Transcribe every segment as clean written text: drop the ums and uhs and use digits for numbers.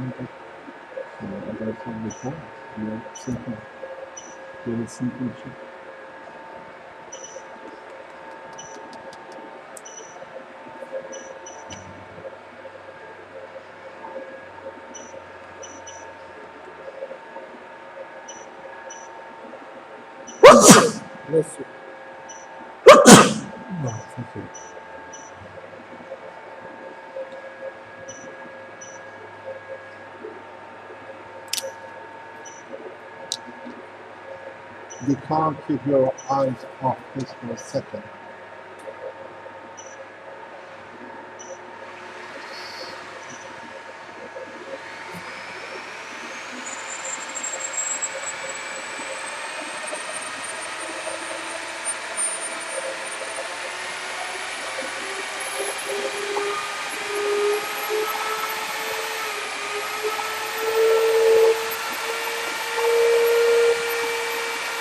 So as I said before, we are simple, very simple chip. Bless you. No, thank you. You can't keep your eyes off this for a second.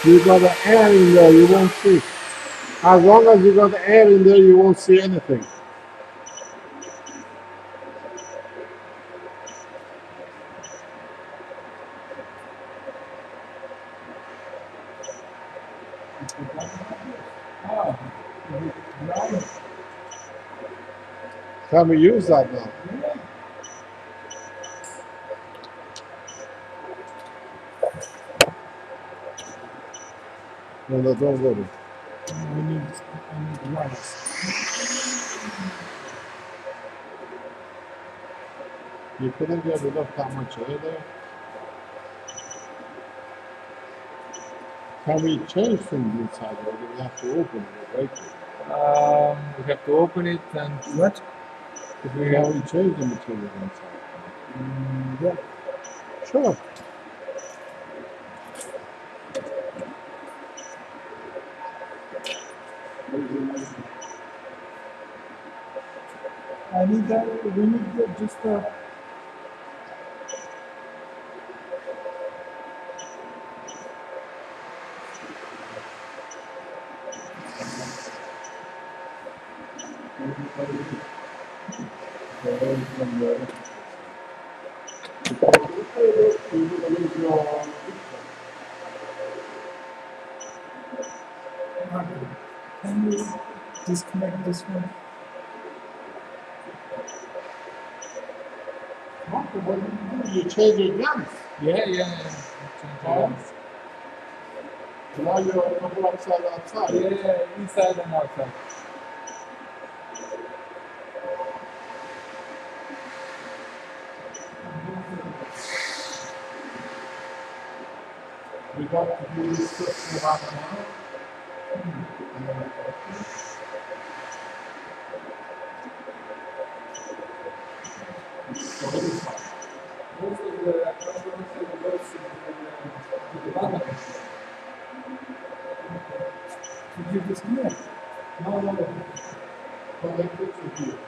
You got the air in there, you won't see. As long as you got the air in there, you won't see anything. Can we use that now? No, don't worry. We need lights. You couldn't get rid of that much air there. Can we change things inside, or do we have to open it? Right? We have to open it and What? if We we have haven't changed the material inside. Yeah. Sure. I need that. We need just can you disconnect this one? What do you do? You change your guns. yeah. Oh. So now you're on the couple outside. Yeah, inside and outside. We got to do this stuff for half an hour. So this is fine. Most of the controversial goes to the bottom. Did you disconnect? No. Connect it to here.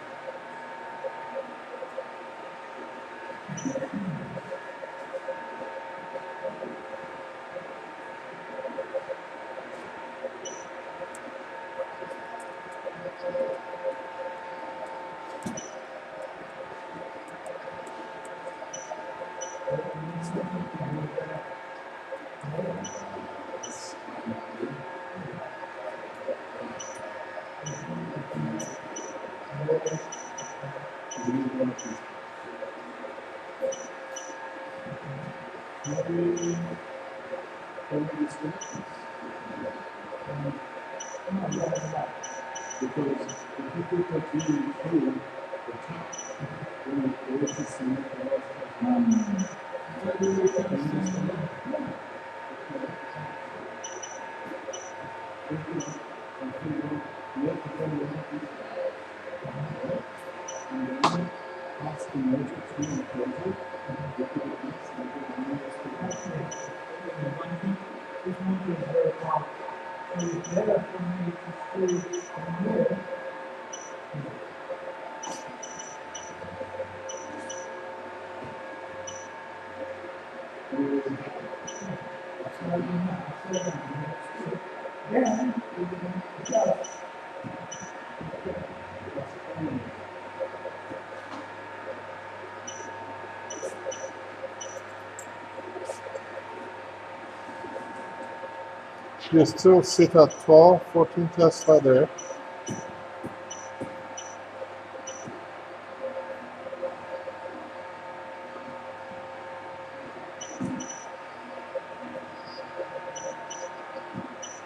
Because if you put that really through the top, then the rest is cement. This motor is very powerful. So it's better for me to stay in here. You still sit at 12, 14 Tesla there.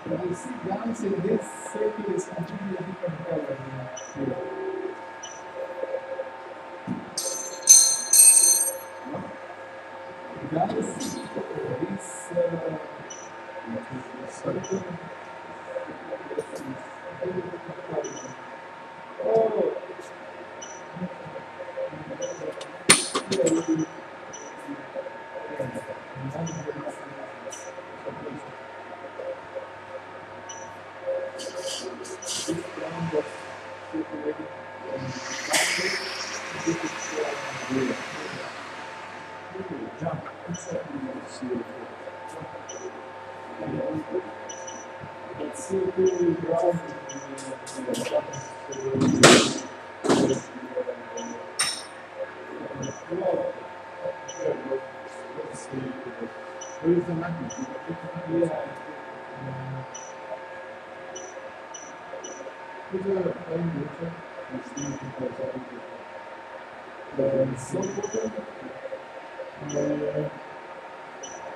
But you see, guys, in this circle is completely different color here. Guys, this circle is completely different color. Oh, yeah, this brown was circulated this is blue. Jump. It's circle brown. Let's see. Where is the magnet? Yeah. Put a plain water and see if it goes out. Salt water.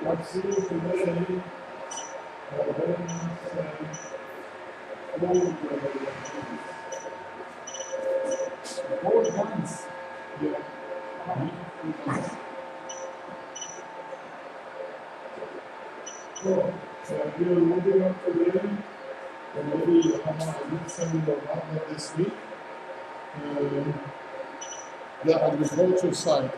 Absolutely very, very nice old Old guns. yeah, beautiful guns. So, we are moving on to there, and maybe I will send you another this week. The agriculture side.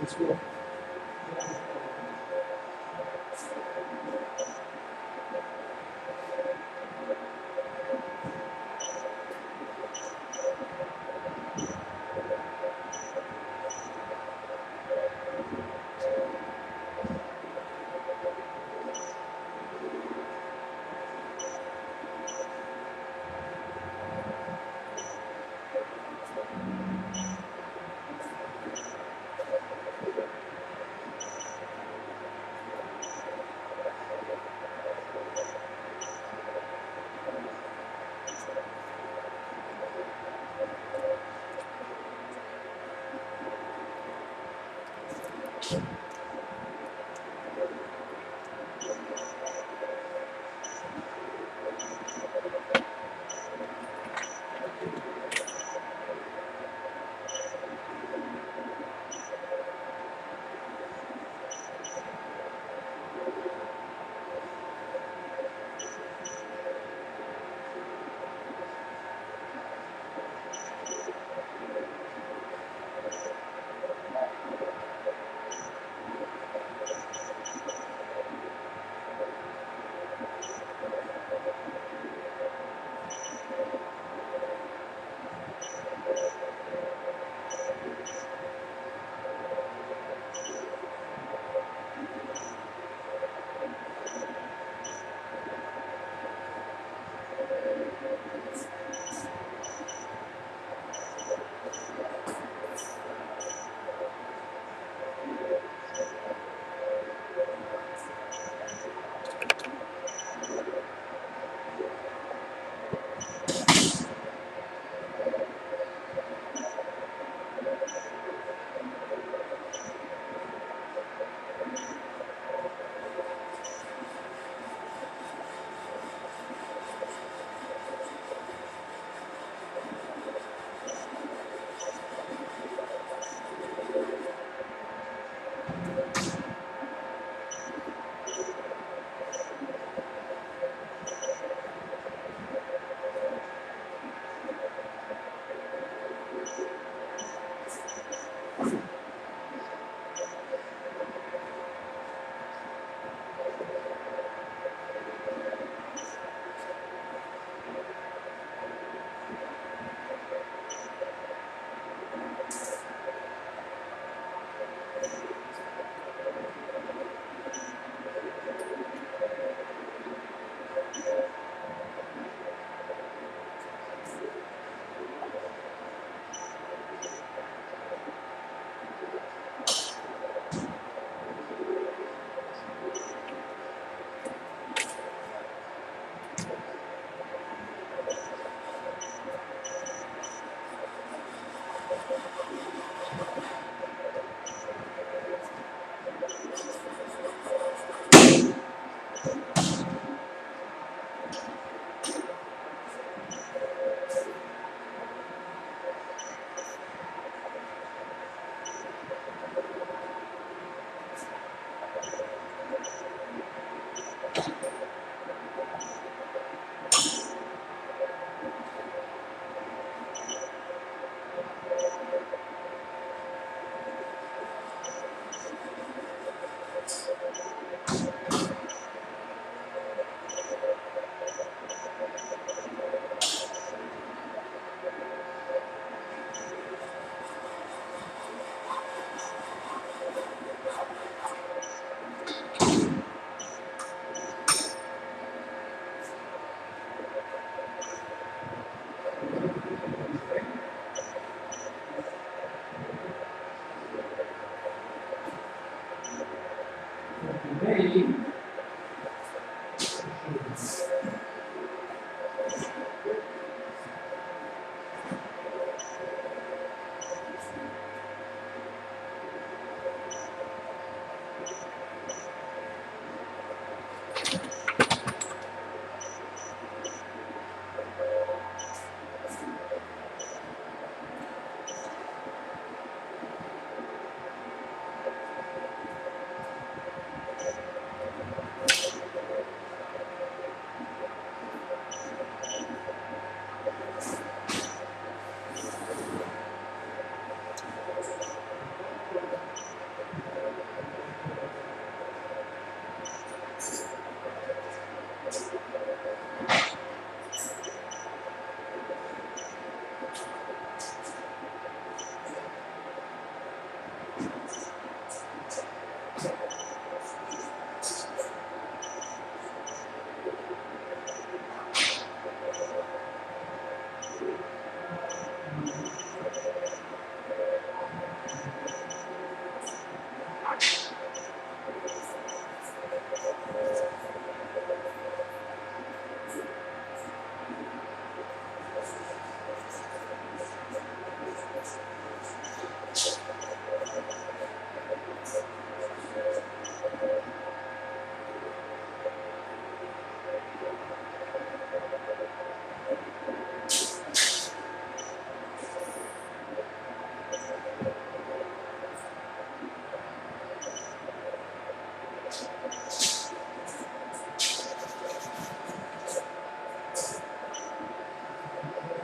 Let's go.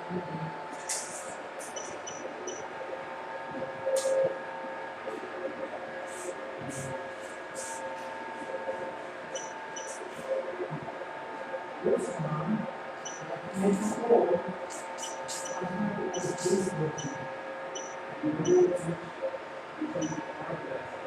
This one, makes a hole, automatically is working. You know, become part of that.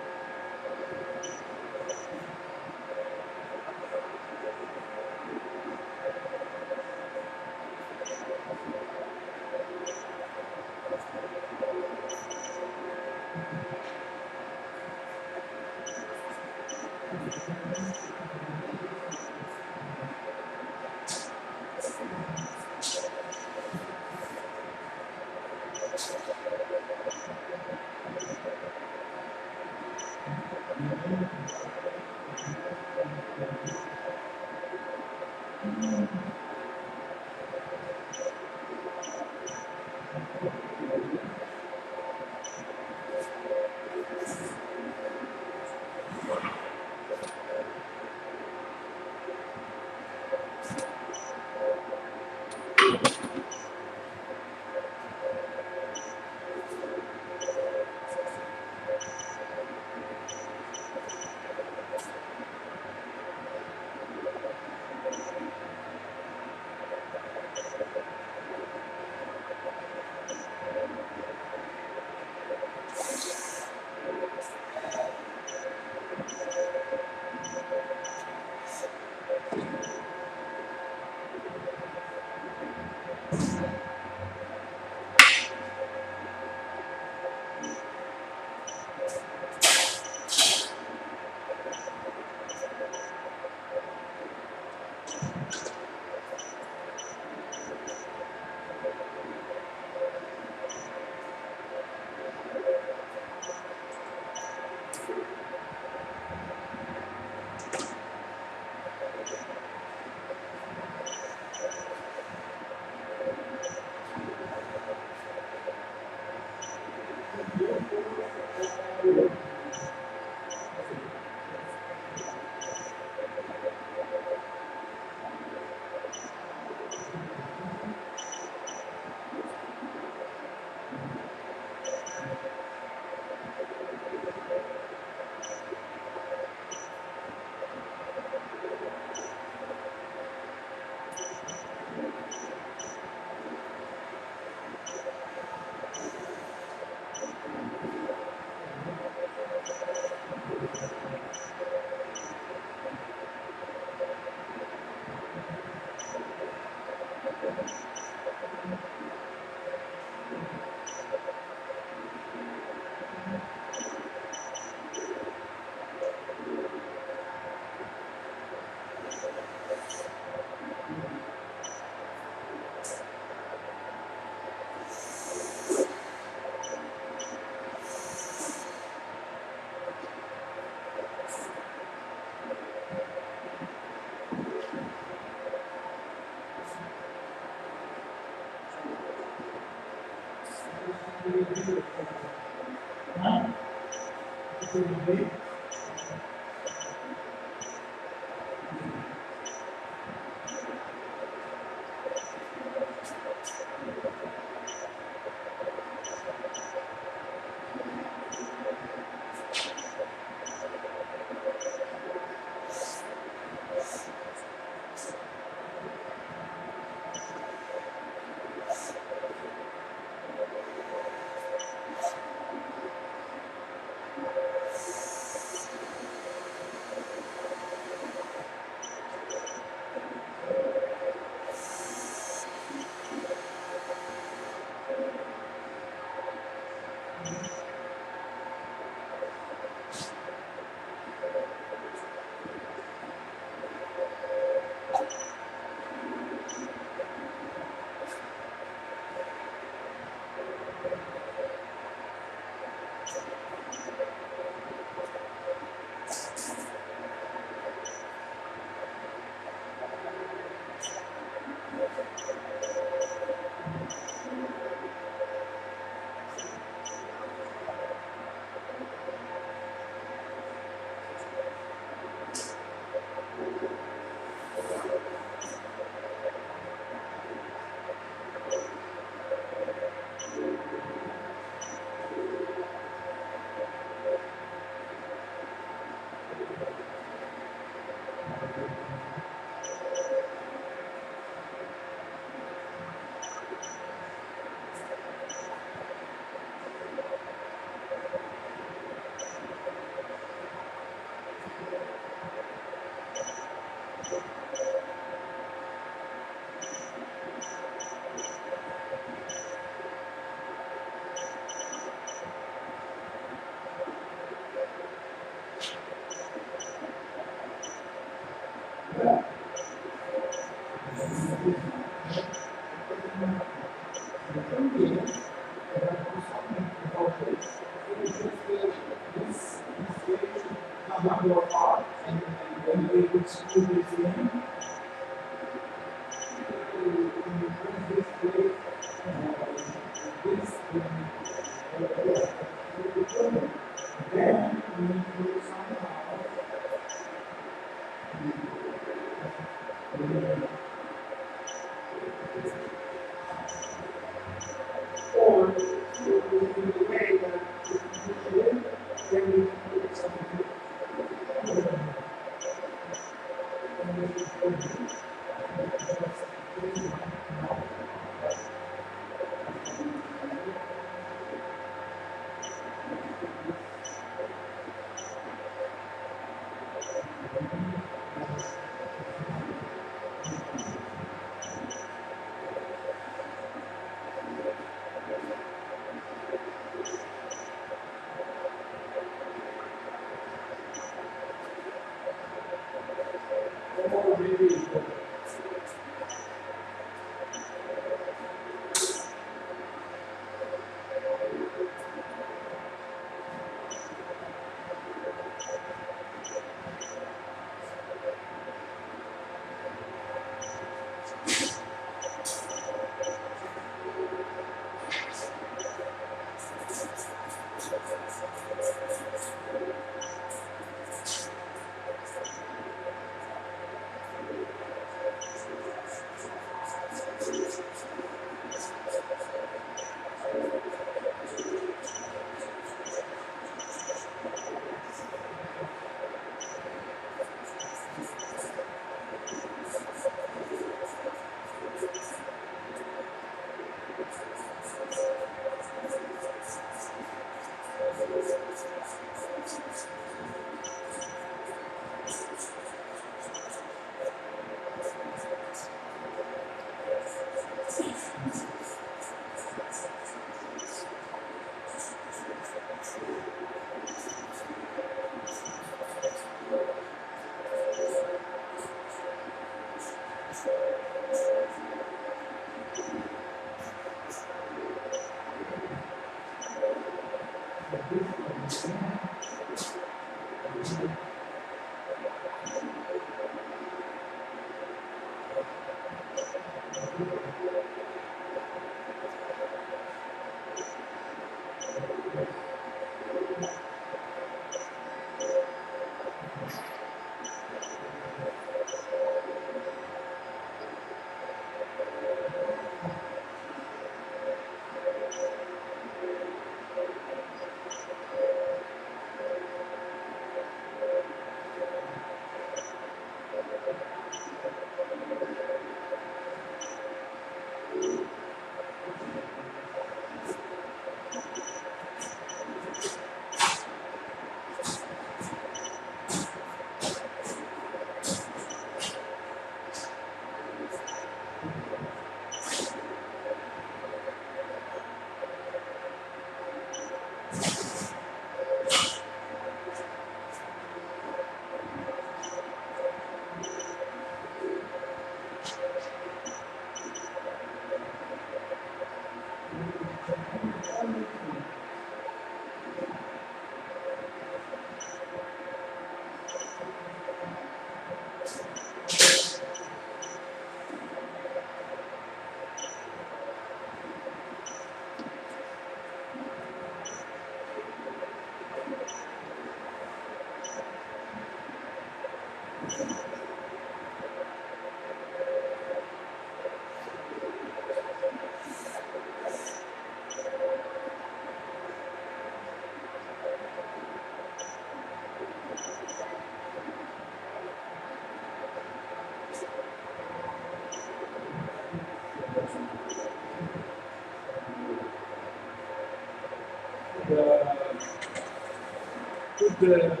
the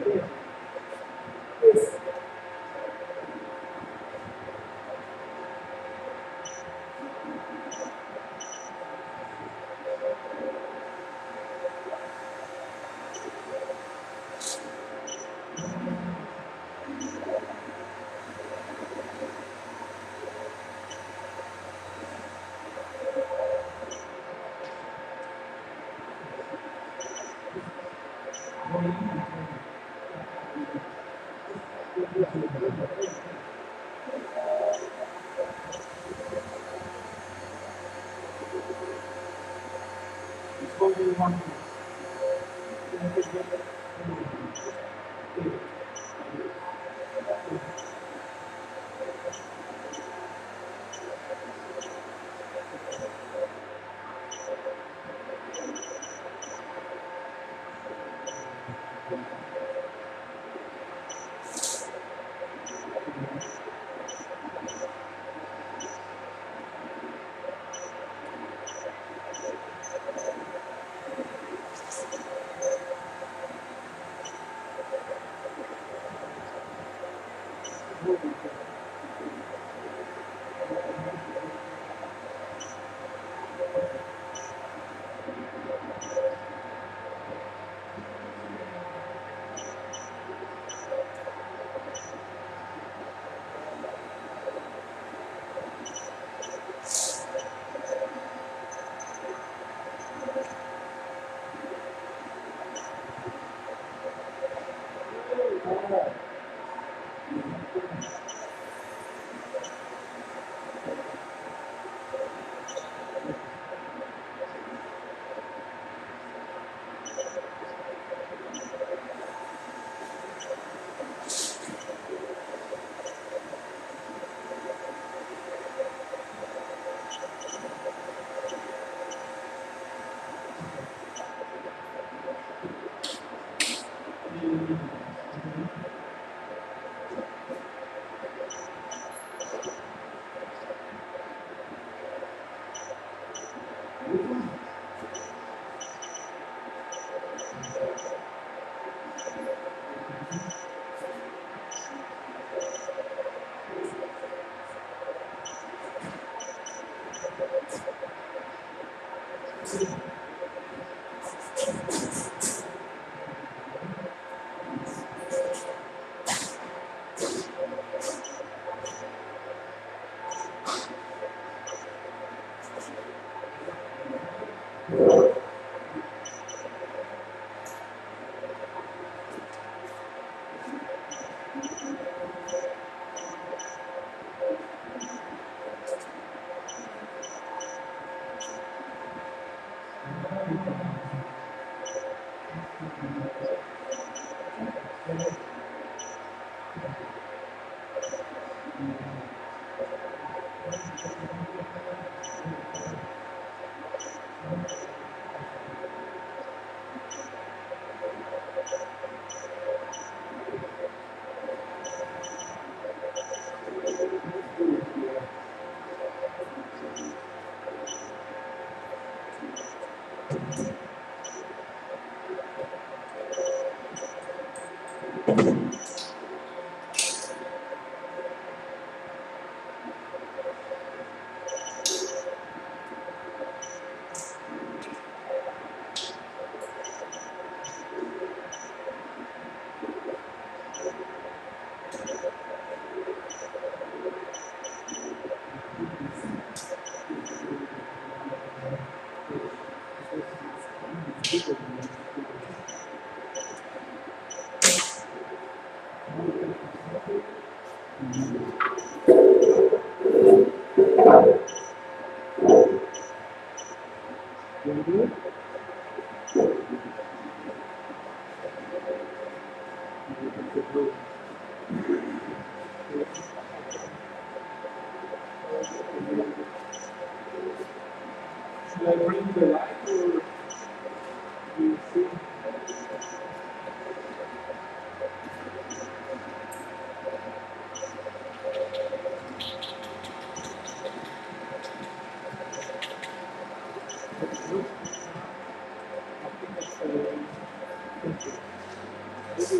Should I bring the light or do you see? I think it's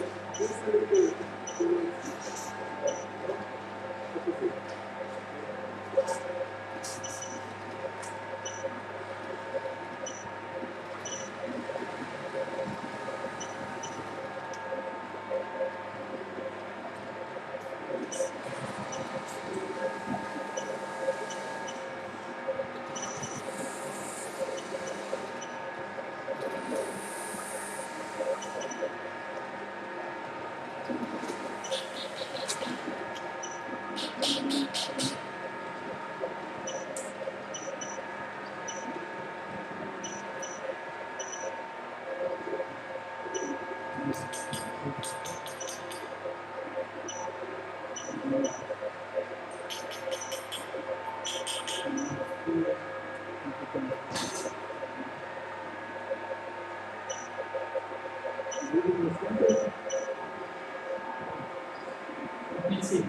PC.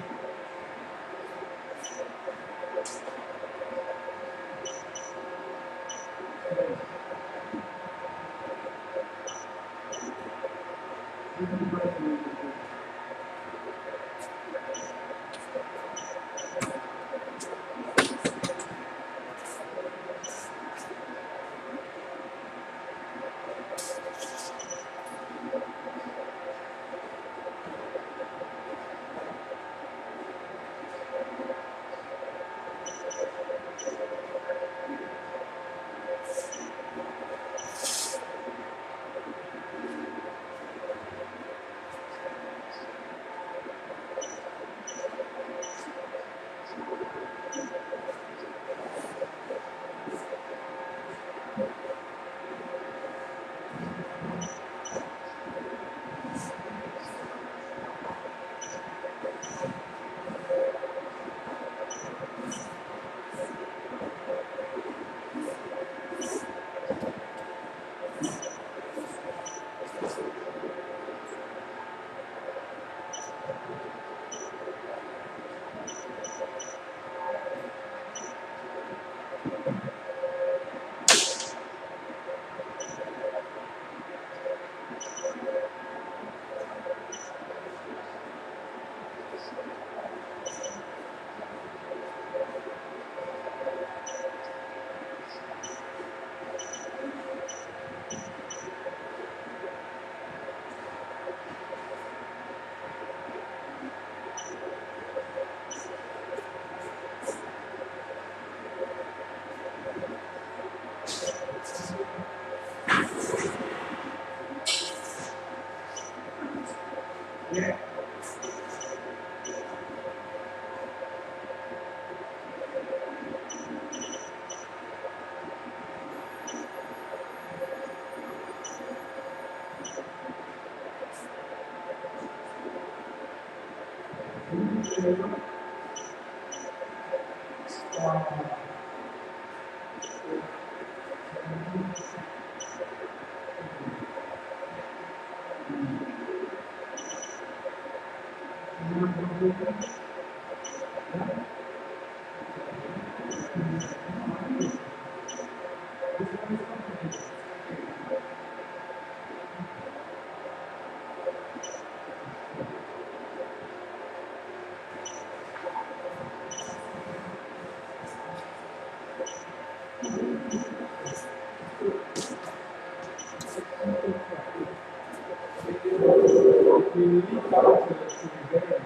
Yeah. We leave out to be there.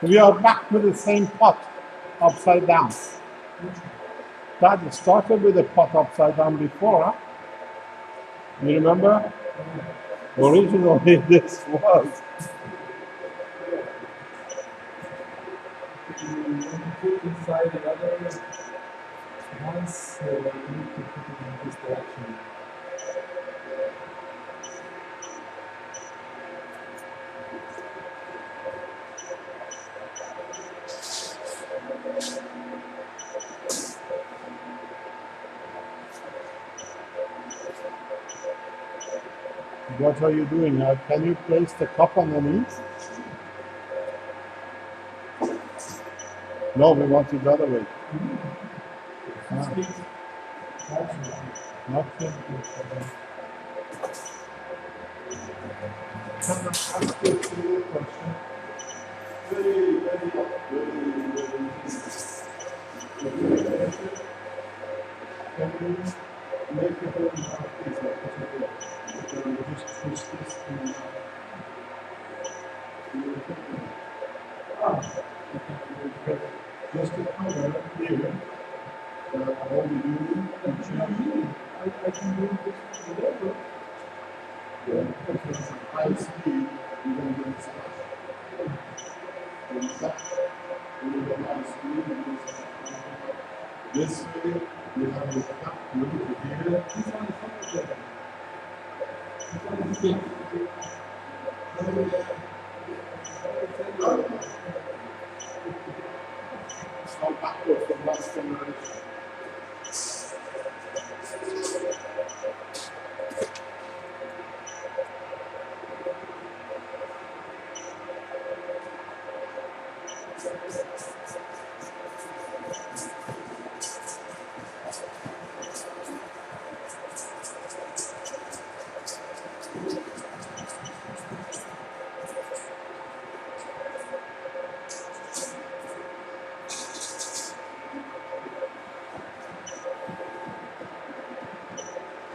We are back with the same pot upside down. That started with the pot upside down before, huh? You remember? Originally this was. When you put inside another, once you need to put it in this direction. What are you doing? Can you place the cup underneath? No, we want it the other way. Ah, nothing. Can I ask you a clear question? Very, very, very easy. Can you make the whole half piece like this? Can you just push this in? Just to cover here, all we do That's not me. I can do this from the level. because at high speed, you don't get stuff. When you go high speed, you get stuff. This way, you have the cap over here. This one is not there. This one is big. It's not backwards from last generation.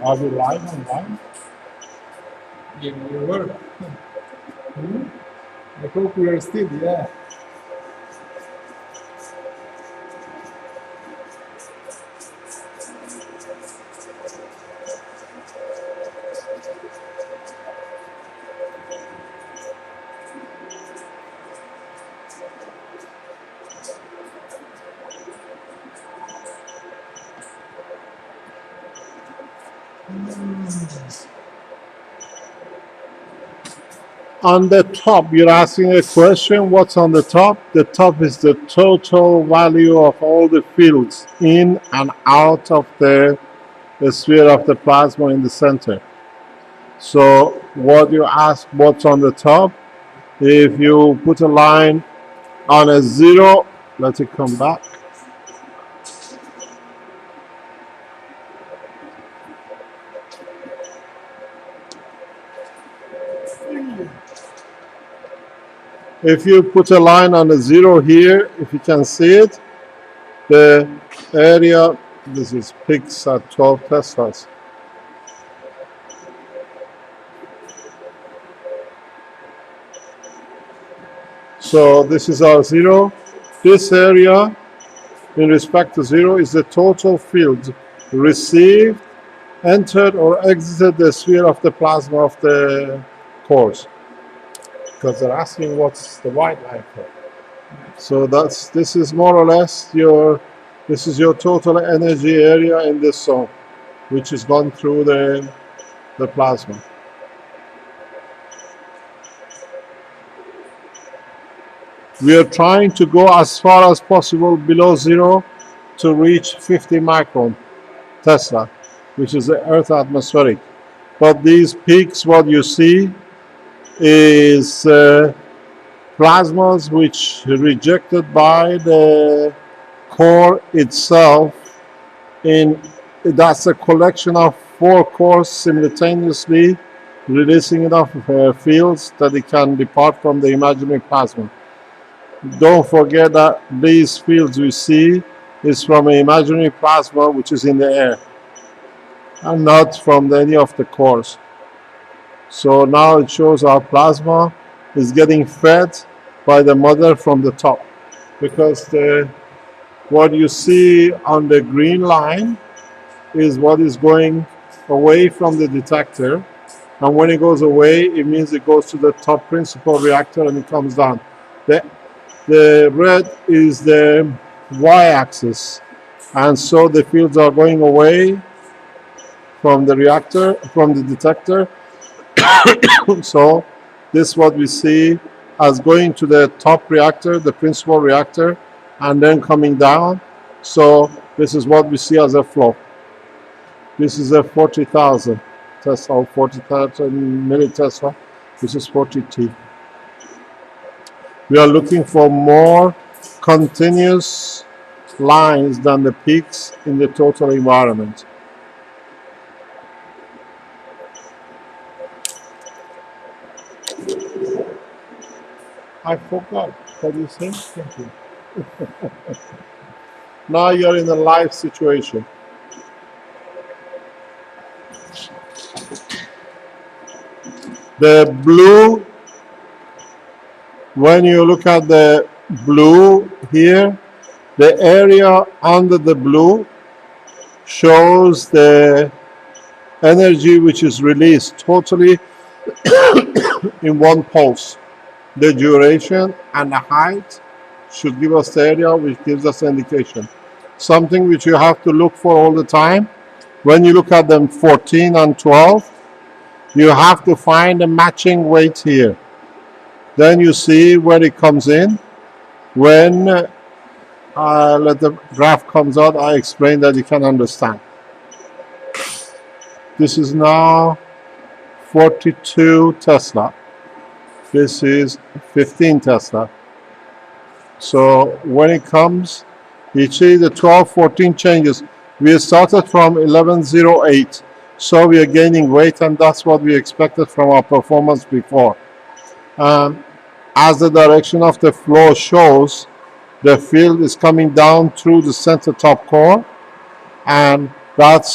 Are we live online? Yeah, we were. I hope we are still, yeah. On the top, you're asking a question, what's on the top? The top is the total value of all the fields in and out of the sphere of the plasma in the center. So what you ask, what's on the top? If you put a line on a 0, let it come back. If you put a line on a 0 here, if you can see it, the area, this is peaks at 12 Teslas. So this is our 0. This area, in respect to 0, is the total field received, entered, or exited the sphere of the plasma of the cores. Because they're asking what's the white line for. So this is more or less this is your total energy area in this zone, which has gone through the plasma. We are trying to go as far as possible below 0 to reach 50 micron Tesla, which is the Earth atmospheric. But these peaks, what you see is plasmas which rejected by the core itself. That's a collection of 4 cores simultaneously releasing enough fields that it can depart from the imaginary plasma. Don't forget that these fields we see is from an imaginary plasma which is in the air and not from any of the cores. So now it shows our plasma is getting fed by the mother from the top, because what you see on the green line is what is going away from the detector, and when it goes away, it means it goes to the top principal reactor and it comes down. The red is the y-axis, and so the fields are going away from the reactor, from the detector. So this is what we see as going to the top reactor, the principal reactor, and then coming down. So this is what we see as a flow. This is a 40,000 Tesla, 40,000 millitesla. This is 40T. We are looking for more continuous lines than the peaks in the total environment. I forgot what you said. Thank you. Now you're in a live situation. The blue, when you look at the blue here, the area under the blue shows the energy which is released totally in one pulse. The duration and the height should give us the area, which gives us an indication. Something which you have to look for all the time. When you look at them 14 and 12, you have to find a matching weight here. Then you see where it comes in. When let the graph comes out, I explain that you can understand. This is now 42 Tesla. This is 15 Tesla. So when it comes, you see the 12, 14 changes. We started from 1108. So we are gaining weight, and that's what we expected from our performance before. As the direction of the flow shows, the field is coming down through the center top core, and that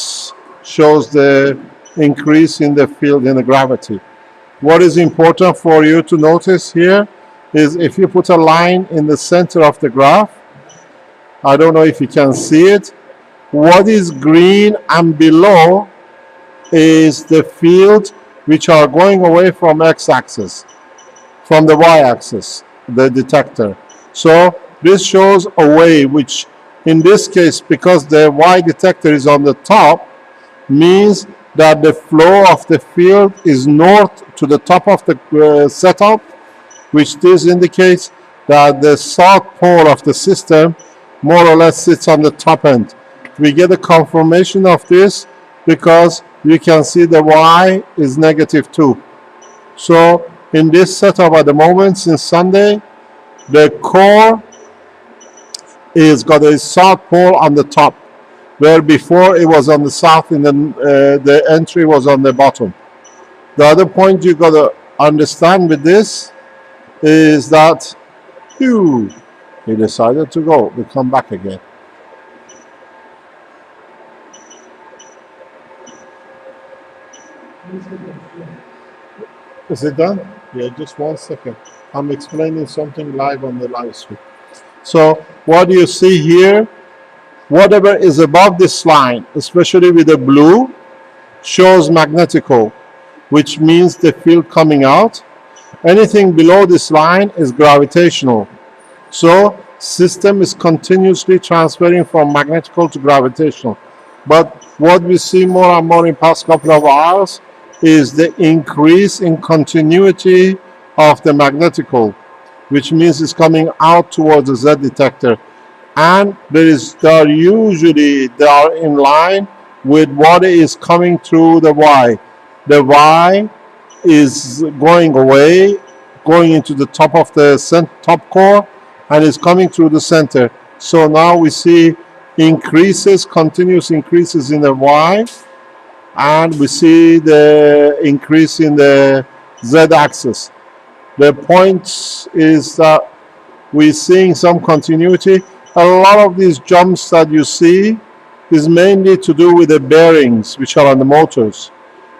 shows the increase in the field in the gravity. What is important for you to notice here is if you put a line in the center of the graph, I don't know if you can see it, what is green and below is the field which are going away from x-axis, from the y-axis, the detector. So this shows away, which in this case, because the y detector is on the top, means that the flow of the field is north to the top of the setup, which this indicates that the south pole of the system more or less sits on the top end. We get a confirmation of this because you can see the Y is -2. So in this setup at the moment, since Sunday, the core is got a south pole on the top, where before it was on the south and then the entry was on the bottom. The other point you got to understand with this is that he decided to go. We come back again. Is it done? Yeah, just 1 second. I'm explaining something live on the live stream. So what you see here, whatever is above this line, especially with the blue, shows magnetical, which means the field coming out. Anything below this line is gravitational. So system is continuously transferring from magnetical to gravitational. But what we see more and more in past couple of hours is the increase in continuity of the magnetical, which means it's coming out towards the Z detector. And they are in line with what is coming through the Y. The Y is going away, going into the top of the top core, and is coming through the center. So now we see continuous increases in the Y, and we see the increase in the Z axis. The point is that we're seeing some continuity. A lot of these jumps that you see is mainly to do with the bearings, which are on the motors.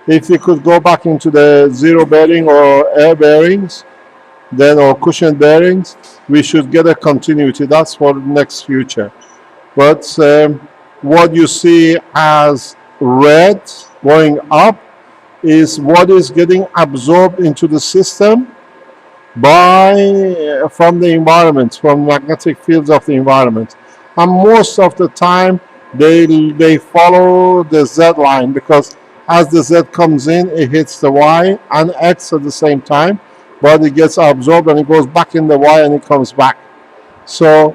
If you could go back into the zero bearing or air bearings, then or cushion bearings, we should get a continuity. That's for the next future. But what you see as red going up is what is getting absorbed into the system from the environment, from magnetic fields of the environment. And most of the time they follow the Z line, because as the Z comes in, it hits the Y and X at the same time, but it gets absorbed and it goes back in the Y and it comes back. So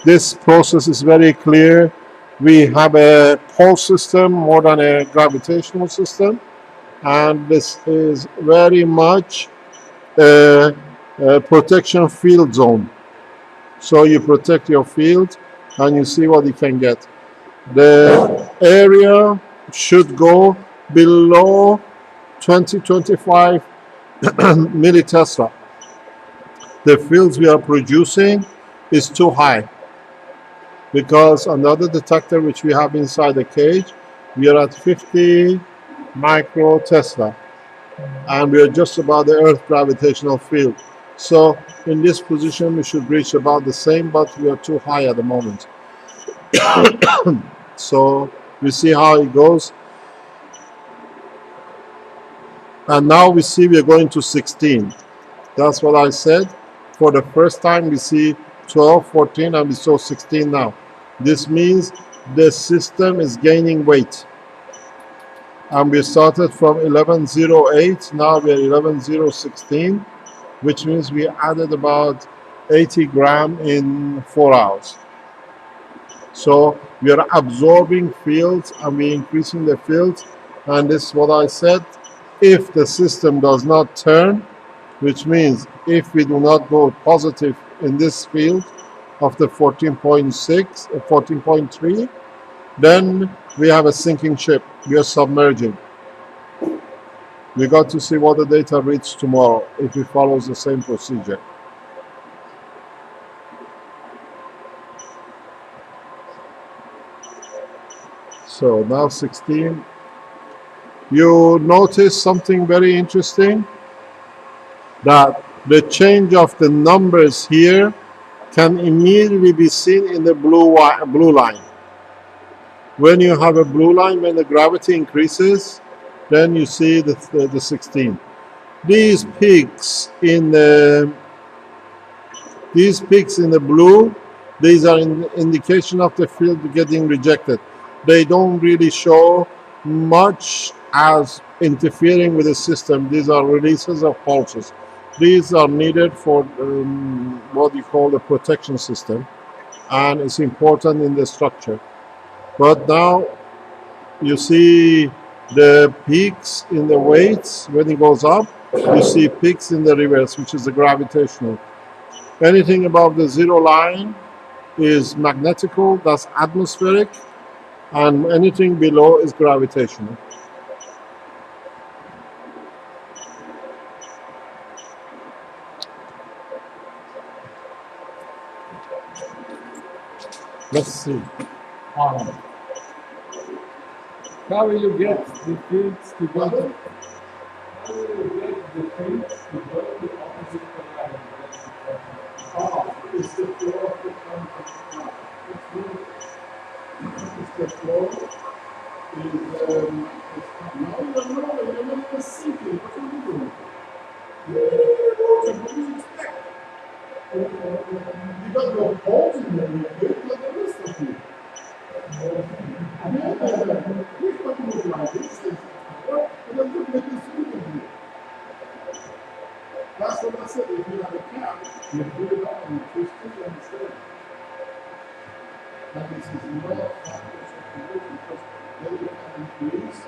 this process is very clear. We have a pole system more than a gravitational system, and this is very much a protection field zone. So you protect your field and you see what you can get. The area should go below 20-25 millitesla. The fields we are producing is too high, because on the other detector which we have inside the cage, we are at 50 microtesla, and we are just about the Earth gravitational field. So in this position we should reach about the same, but we are too high at the moment. So we see how it goes. And now we see we're going to 16. That's what I said. For the first time we see 12, 14, and we saw 16 now. This means the system is gaining weight. And we started from 11.08, now we're 11.016, which means we added about 80 grams in 4 hours. So we are absorbing fields and we're increasing the fields. And this is what I said. If the system does not turn, which means if we do not go positive in this field of the 14.6 or 14.3, then we have a sinking ship. We are submerging. We got to see what the data reads tomorrow if it follows the same procedure. So now 16. You notice something very interesting, that the change of the numbers here can immediately be seen in the blue line. When you have a blue line, when the gravity increases, then you see the 16. These peaks in the blue, these are an indication of the field getting rejected. They don't really show much as interfering with the system. These are releases of pulses. These are needed for what you call the protection system, and it's important in the structure. But now you see the peaks in the weights when it goes up. You see peaks in the reverse, which is the gravitational. Anything above the zero line is magnetical, that's atmospheric, and anything below is gravitational. Let's see. How will you get the fields to go to? How will you get the fields to go to opposite polarity? It's the flow of the current. It's the flow. No, you're not even sinking. What are you doing? What do you expect? You got no holes in there, you got the rest of you. Please don't move like this. It doesn't make you sinking. That's what I said. If you have a cap, you put it on and twist it and stay. And this is not factors of the weight because then you can increase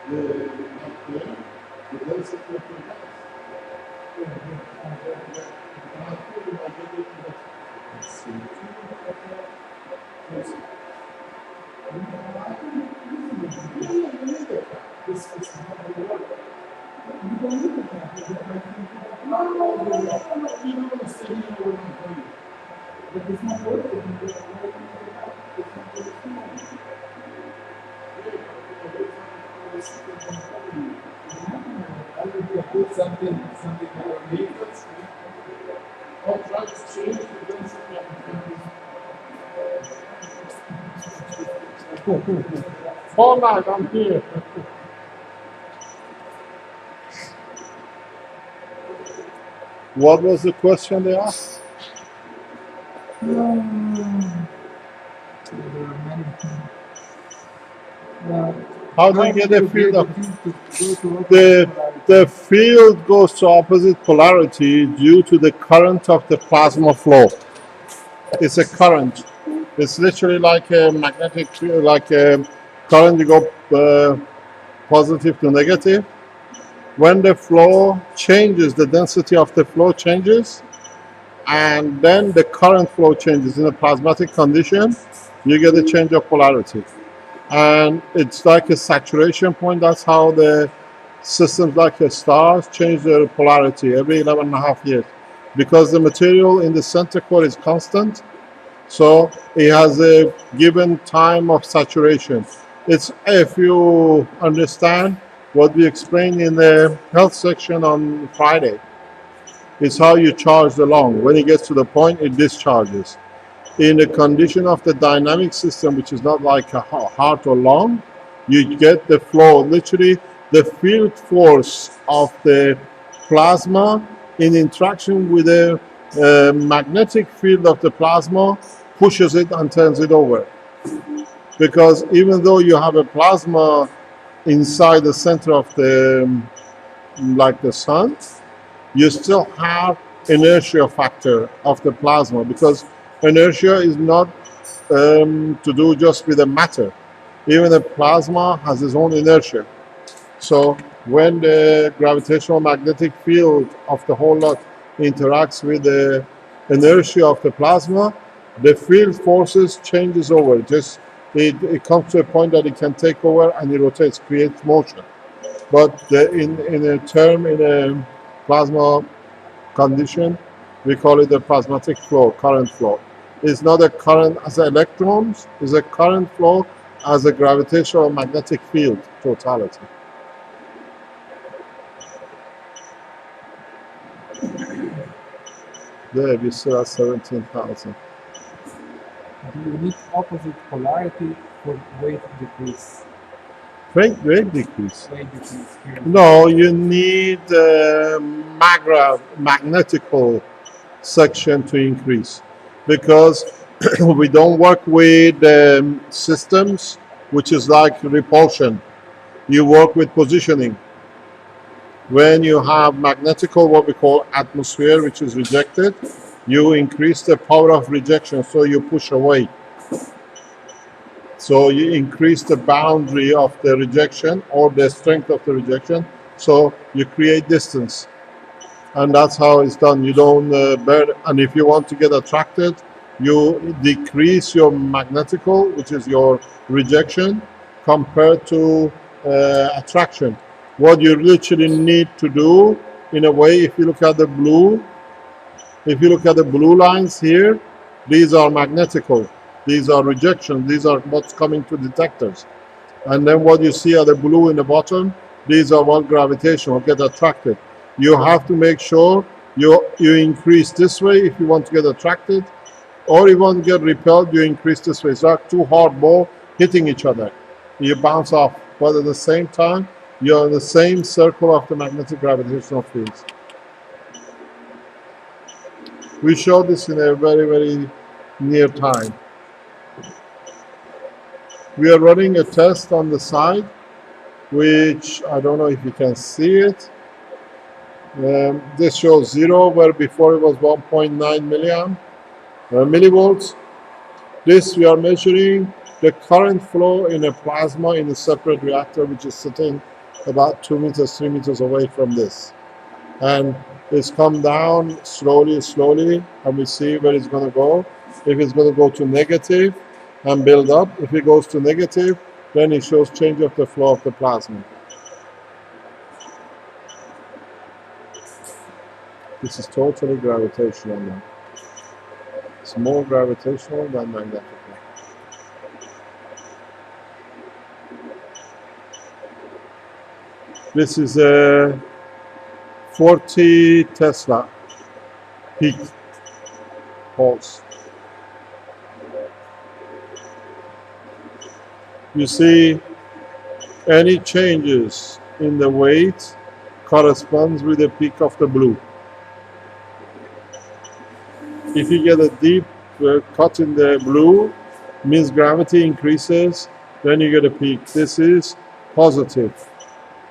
the density of the gas. And I told you I get it to the CO2. This is not the work. You don't need the cap. No, you don't want to stay here where I'm going. But it's not working. It's not working. I would put something underneath. Or try to change the density of the all night I'm here. What was the question they asked? How do you get the field of the field goes to opposite polarity due to the current of the plasma flow. It's a current. It's literally like a magnetic field, like a current. You go positive to negative. When the flow changes, the density of the flow changes, and then the current flow changes. In a plasmatic condition, you get a change of polarity. And it's like a saturation point. That's how the systems like the stars change their polarity every 11.5 years. Because the material in the center core is constant, so it has a given time of saturation. It's, if you understand what we explained in the health section on Friday, it's how you charge the lung. When it gets to the point, it discharges. In the condition of the dynamic system, which is not like a heart or lung, you get the flow. Literally, the field force of the plasma in interaction with the magnetic field of the plasma pushes it and turns it over. Because even though you have a plasma inside the center of the, like the sun, you still have inertia factor of the plasma, because inertia is not to do just with the matter. Even the plasma has its own inertia. So when the gravitational magnetic field of the whole lot interacts with the inertia of the plasma, the field forces changes over. It comes to a point that it can take over and it rotates, creates motion. But in a plasma condition, we call it a plasmatic flow, current flow. It's not a current as electrons, it's a current flow as a gravitational magnetic field totality. There, we still have 17,000. Do you need opposite polarity for weight decrease? Weight decrease? Weight decrease. No, you need magnetical section to increase, because we don't work with systems which is like repulsion. You work with positioning. When you have magnetical, what we call atmosphere, which is rejected, you increase the power of rejection, so you push away. So you increase the boundary of the rejection or the strength of the rejection, so you create distance. And that's how it's done. You don't bear, and if you want to get attracted, you decrease your magnetical, which is your rejection, compared to attraction. What you literally need to do, in a way, if you look at the blue, lines here, these are magnetical, these are rejection, these are what's coming to detectors. And then what you see at the blue in the bottom, these are what gravitational get attracted. You have to make sure you increase this way if you want to get attracted, or you want to get repelled, you increase this way. It's like two hard balls hitting each other. You bounce off, but at the same time, you're in the same circle of the magnetic gravitational fields. We showed this in a very, very near time. We are running a test on the side, which I don't know if you can see it. This shows 0, where before it was 1.9 millivolts. This we are measuring the current flow in a plasma in a separate reactor, which is sitting about 2 meters, 3 meters away from this. And it's come down slowly, and we see where it's going to go. If it's going to go to negative and build up, if it goes to negative, then it shows change of the flow of the plasma. This is totally gravitational now. It's more gravitational than magnetical. This is a 40 Tesla peak pulse. You see any changes in the weight corresponds with the peak of the blue. If you get a deep cut in the blue, means gravity increases, then you get a peak. This is positive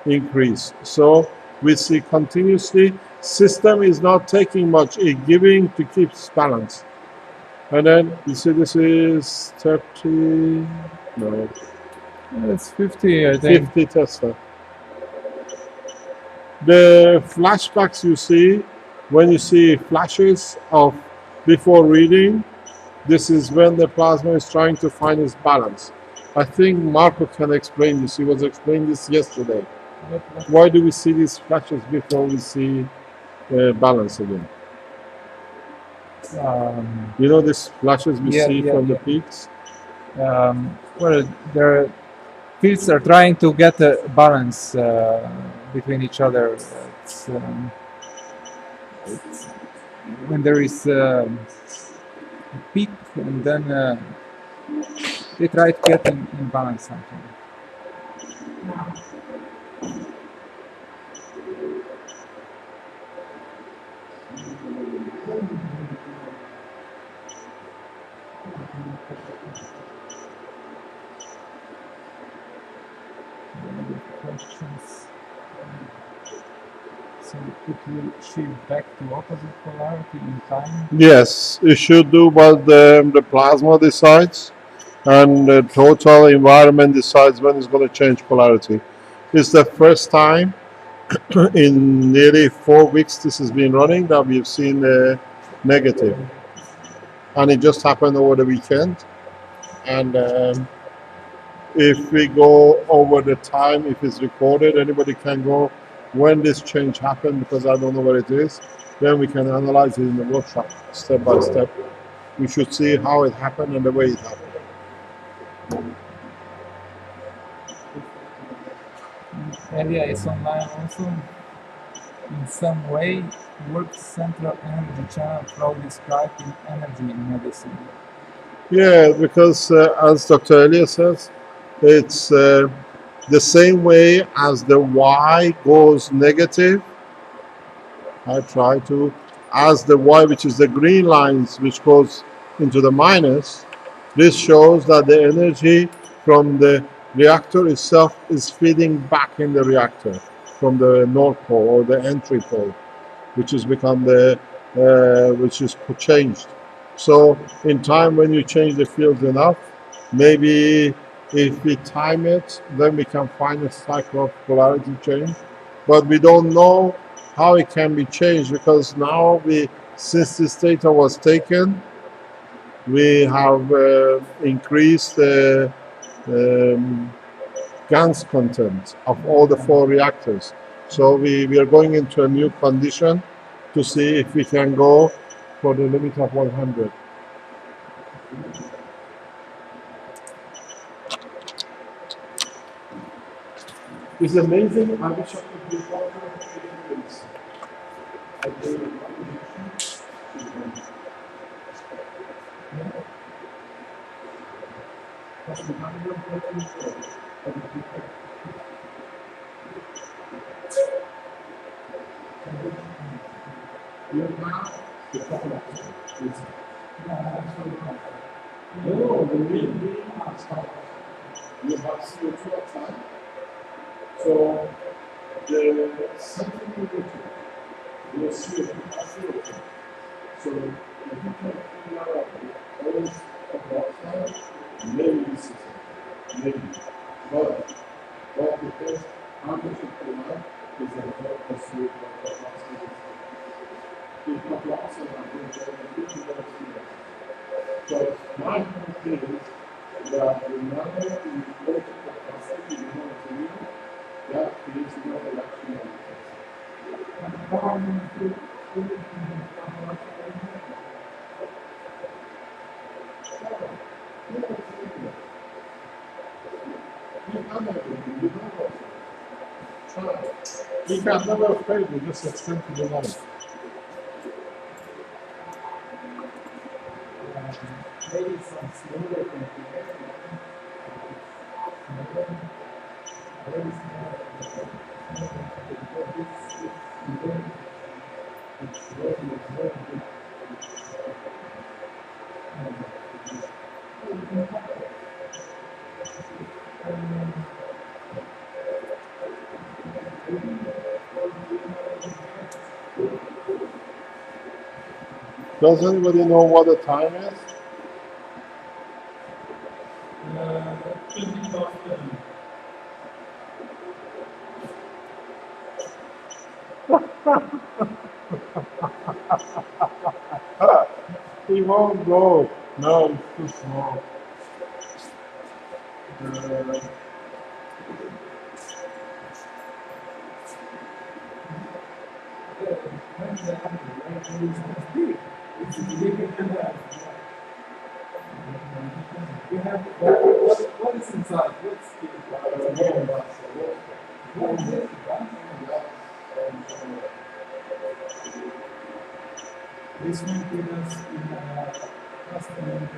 increase. So we see continuously, system is not taking much, it's giving to keep balance. And then you see this is 30, no. It's 50, I think. 50 Tesla. The flashbacks you see, when you see flashes of before reading, this is when the plasma is trying to find its balance. I think Marco can explain this. He was explaining this yesterday. Why do we see these flashes before we see balance again? You know these flashes we see from the peaks? Well, their fields are trying to get a balance between each other. It's when there is a peak, and then they try to get in balance something. Questions. So it will shift back to opposite polarity in time? Yes, it should do what the plasma decides, and the total environment decides when it's going to change polarity. It's the first time in nearly 4 weeks this has been running that we've seen negative. And it just happened over the weekend. And if we go over the time, if it's recorded, anybody can go when this change happened, because I don't know where it is. Then we can analyze it in the workshop step by step. We should see how it happened and the way it happened. Elia is online also. In some way, works central energy channel flow described in energy in medicine. Yeah, because as Dr. Elia says, it's the same way as the Y goes negative. I try to, as the Y, which is the green lines, which goes into the minus, this shows that the energy from the reactor itself is feeding back in the reactor from the north pole or the entry pole, which has become the which is changed. So in time, when you change the fields enough, maybe if we time it, then we can find a cycle of polarity change. But we don't know how it can be changed, because now since this data was taken, we have increased the GANS content of all the 4 reactors. So we are going into a new condition to see if we can go for the limit of 100. It's amazing. I wish I could be part of this. I do. No, the main outside. You have CO2 outside. So the centimeter, you see a CO2. So if you can figure out the oils of the outside, maybe this is it. Maybe. But because how much of the life is absorbed by CO2 of the outside? If not the outside, I'm going to say that. So my point is that the number in the capacity in order to use that creates no election. We can never fail, we just extend to the line. Maybe some smaller configuration. Very small. It's very good. Does anybody know what the time is? 20 past 7. He won't go. No, it's too small. You have what is inside? What's what is it? This one gives us in custom.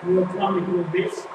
You will tell me do this.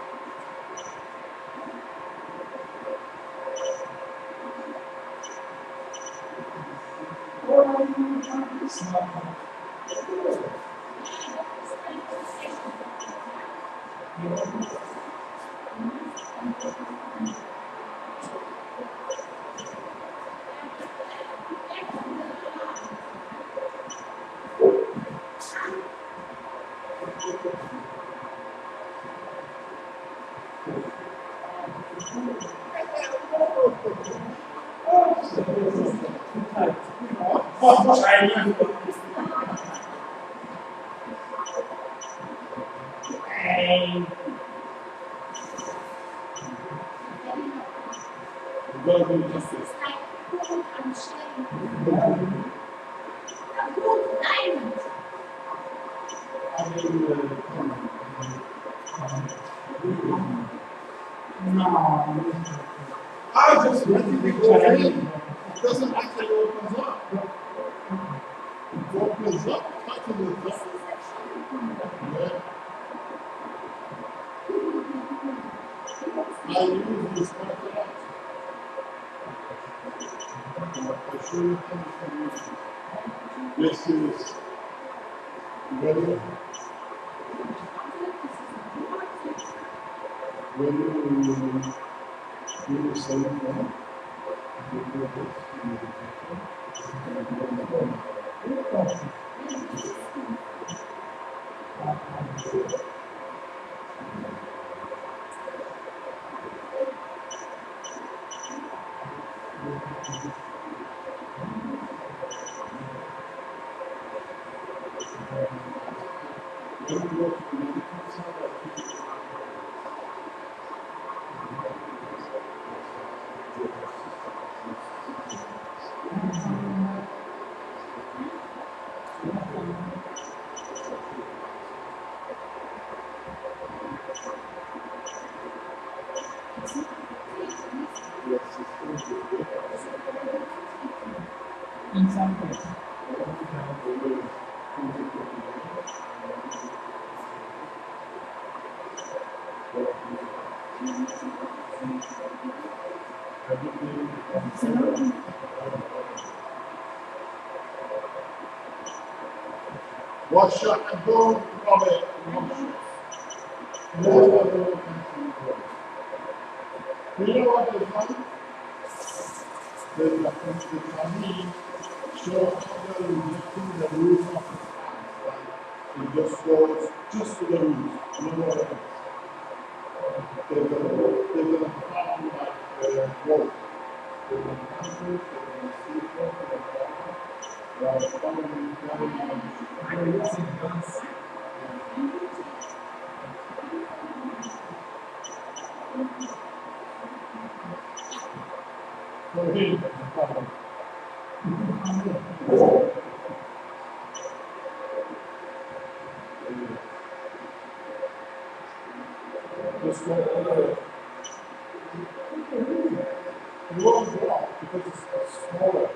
I just read the picture. It doesn't actually opens up. It opens up, touching the top. Yeah. I use this quite a lot. I'll show you how you can use it. This is when you do the same thing. In some cases. Wash your and don't rub it. You know what they've done? The Chinese show how they're injecting the roots of the plants. Like it just goes just to the roots. You know what it is? They're gonna farm like wool. They're gonna plant it, they're gonna seed it, they're gonna farm it, just go over it. It won't drop because it's smaller.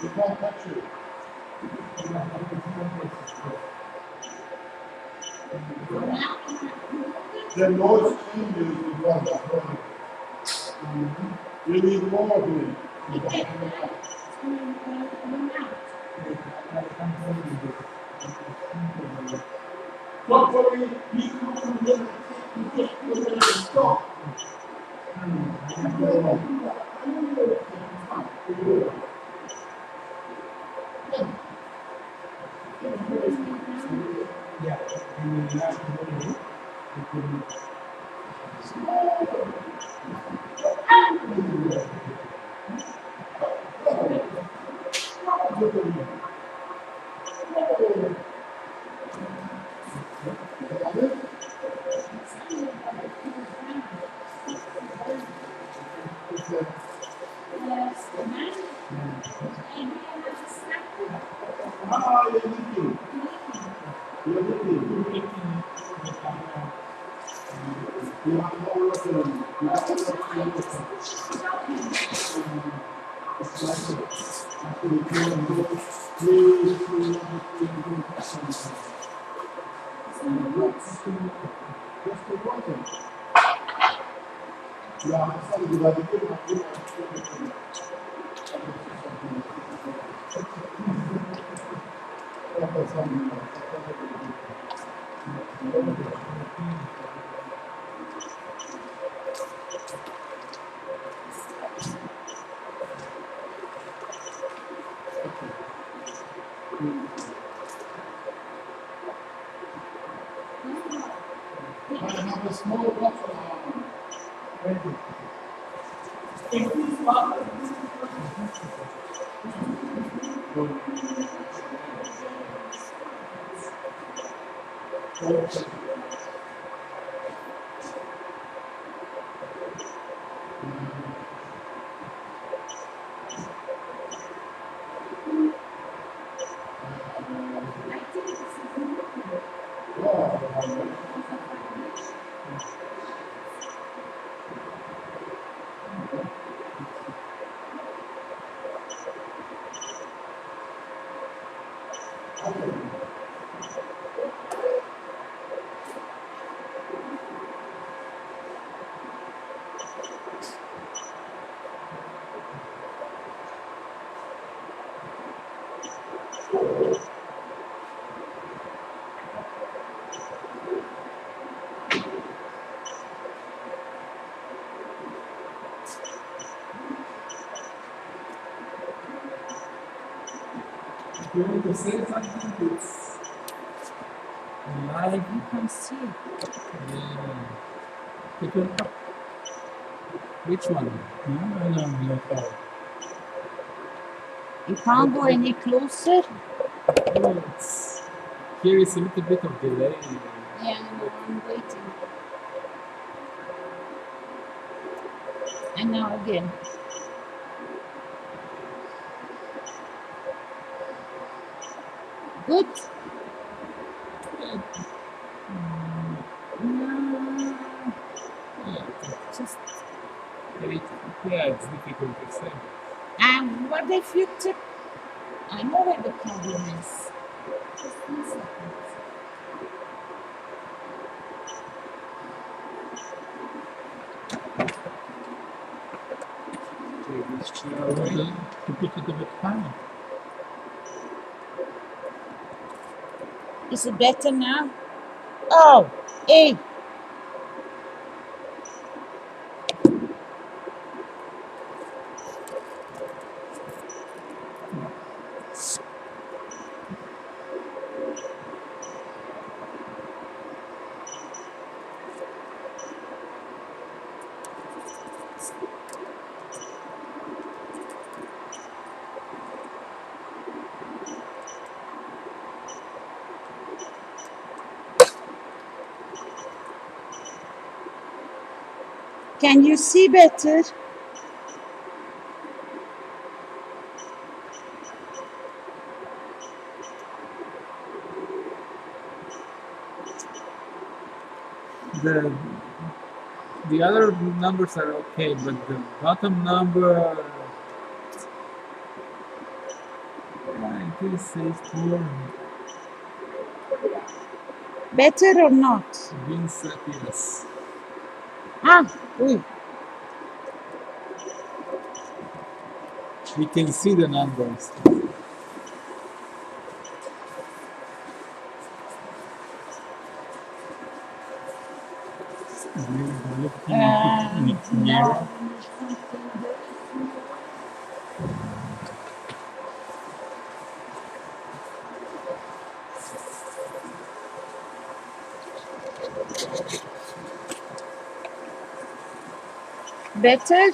You can't touch it. The noise changes with what you're doing. You need more of it. Hopefully, you can get the stop. Ah, you're leaking. You're leaking. You have no water. You have no water. It's like after the clean go, please clean up the clean just the water. Yeah, I'm sorry, but I didn't have to. I have a small bottle ready. You want to say something? It's live. You can see. Yeah. Pick it up. Which one? No. You can't go any closer. Oh, it's, here is a little bit of delay. Yeah, no, I'm waiting. And now again. Good. No, Yeah, just. it's difficult to say. And what if you took? I know where the problem is. Just 1 second. Take this chair away to put it a bit higher. Is it better now? Oh, hey. Can you see better? The other numbers are okay, but the bottom number, it is says poor. Better or not? Being set, yes. Ah, oui. We can see the numbers. No. Better?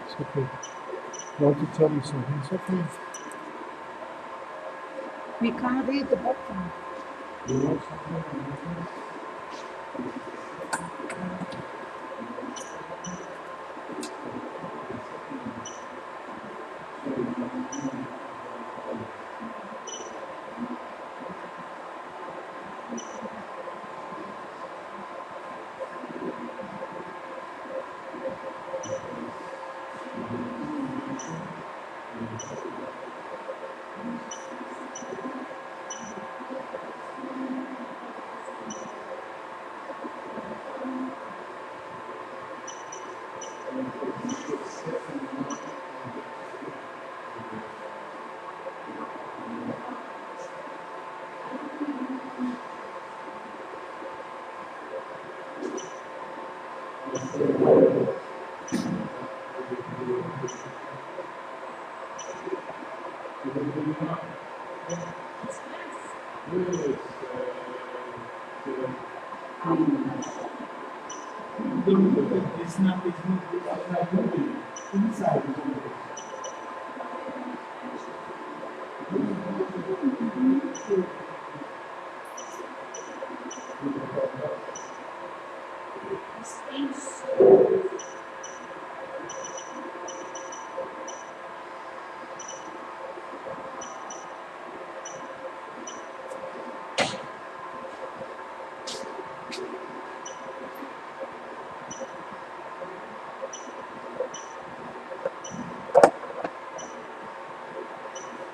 It's okay. I want to tell you something. It's okay. We can't read the bottom. You know something? It's not like moving. Inside is moving.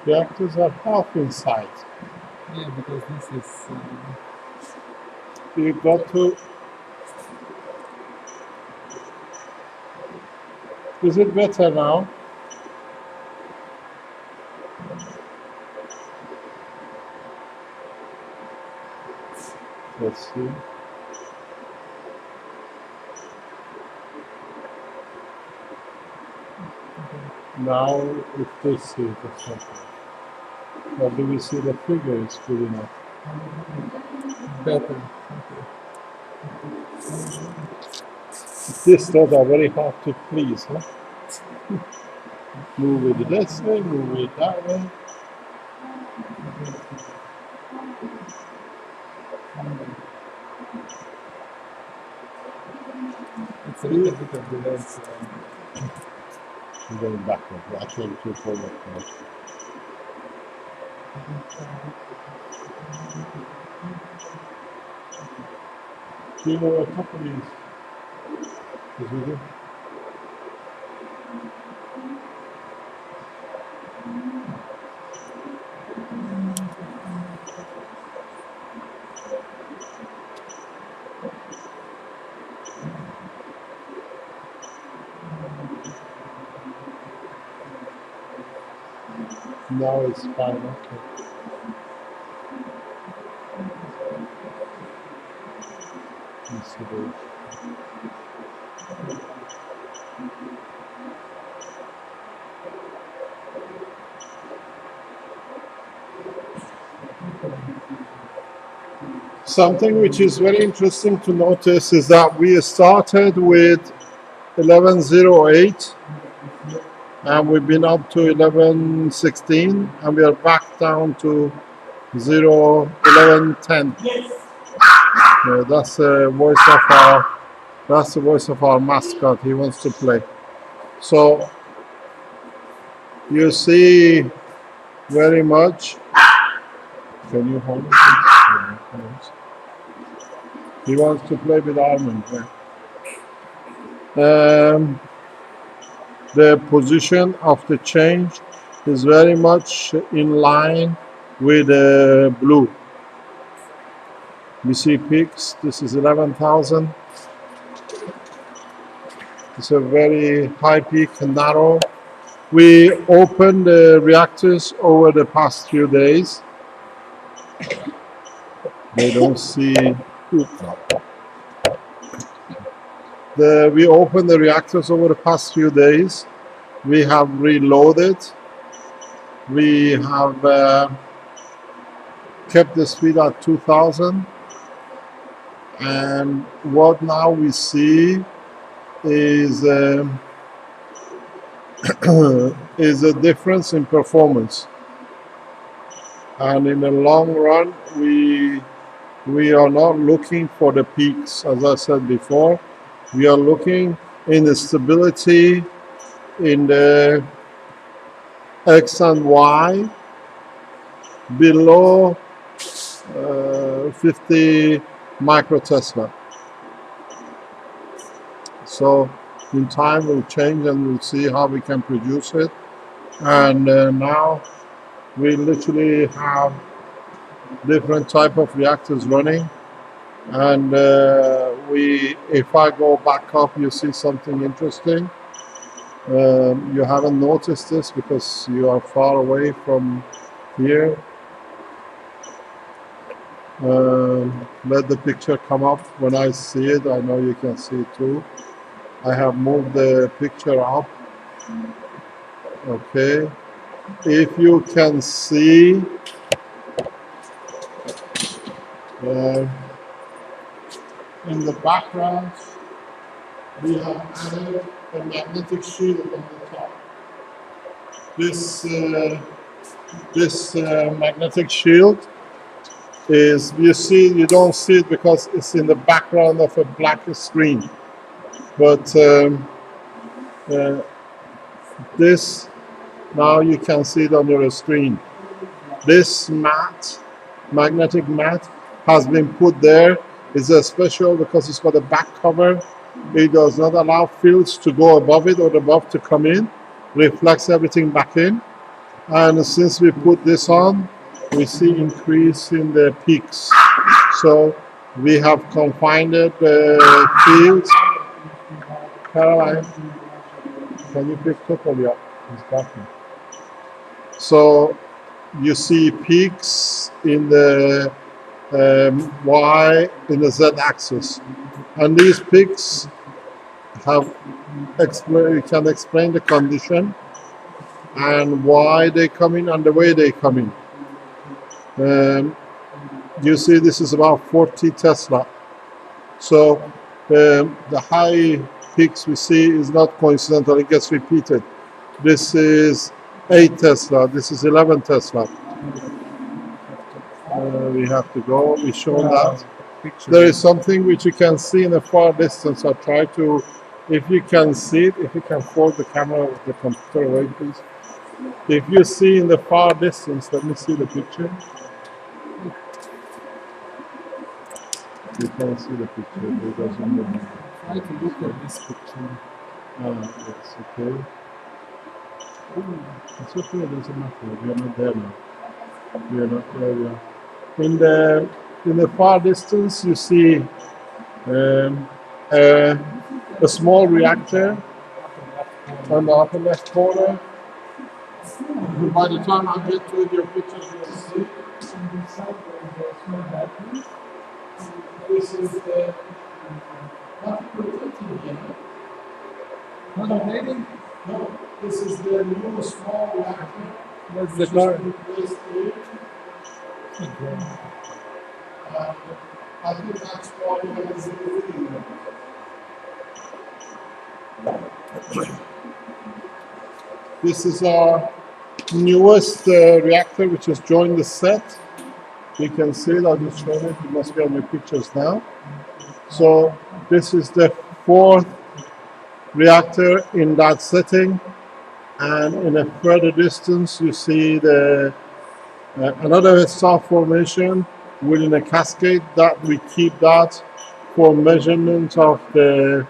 Reactors are half inside. Yeah, because this is. You got to. Is it better now? Let's see. Now, if they see it, it's okay. But do we see the figure? It's good enough. Better. These things are very hard to please, huh? Move it this way, move it that way. It's a little bit of delay. So I'm going backward. I came too forward now. Do you know what company is with you? Now it's fine, okay. Let's see the- Something which is very interesting to notice is that we started with 1108 and we've been up to 1116 and we are back down to 1110. That's the voice of our mascot. He wants to play. So you see very much. Can you hold it? He wants to play with Armand. Yeah. Um, the position of the change is very much in line with blue. You see peaks, this is 11,000. It's a very high peak and narrow. We opened the reactors over the past few days. They don't see. We opened the reactors over the past few days. We have reloaded. We have kept the speed at 2,000. And what now we see is is a difference in performance. And in the long run, we are not looking for the peaks, as I said before. We are looking in the stability in the X and Y below 50 microtesla. So in time we'll change and we'll see how we can produce it. And now we literally have different type of reactors running. And if I go back up, you see something interesting. You haven't noticed this because you are far away from here. Let the picture come up. When I see it, I know you can see it too. I have moved the picture up. Okay. If you can see, in the background, we have added a magnetic shield on the top. This magnetic shield is, you don't see it because it's in the background of a black screen. But this, now you can see it on your screen. This magnetic mat, has been put there. It's a special because it's got a back cover. It does not allow fields to go above it or above to come in. Reflects everything back in. And since we put this on, we see increase in the peaks. So we have confined the fields. Caroline, can you pick Topolia? He's talking. So you see peaks in the Y, in the Z axis. And these peaks can explain the condition and why they come in and the way they come in. You see this is about 40 Tesla. So the high peaks we see is not coincidental, it gets repeated. This is 8 Tesla, this is 11 Tesla. We have to go, we show that. There is something which you can see in the far distance. I'll try to, if you can see it, if you can forward the camera with the computer away, please. If you see in the far distance, let me see the picture. You can see the picture, it doesn't look. Try to look at this picture. It's okay. It's okay, it doesn't matter. We are not there now. We are not there yet. In the far distance, you see a small reactor on the upper left corner. By the time I get to it, your pictures will see. This is the no, this is the new small reactor. That's the car. I think that's why it is in. This is our newest reactor which has joined the set. You can see it, I'll just show it, it must be on your pictures now. So this is the 4th reactor in that setting, and in a further distance you see the another star formation within a cascade that we keep that for measurement of the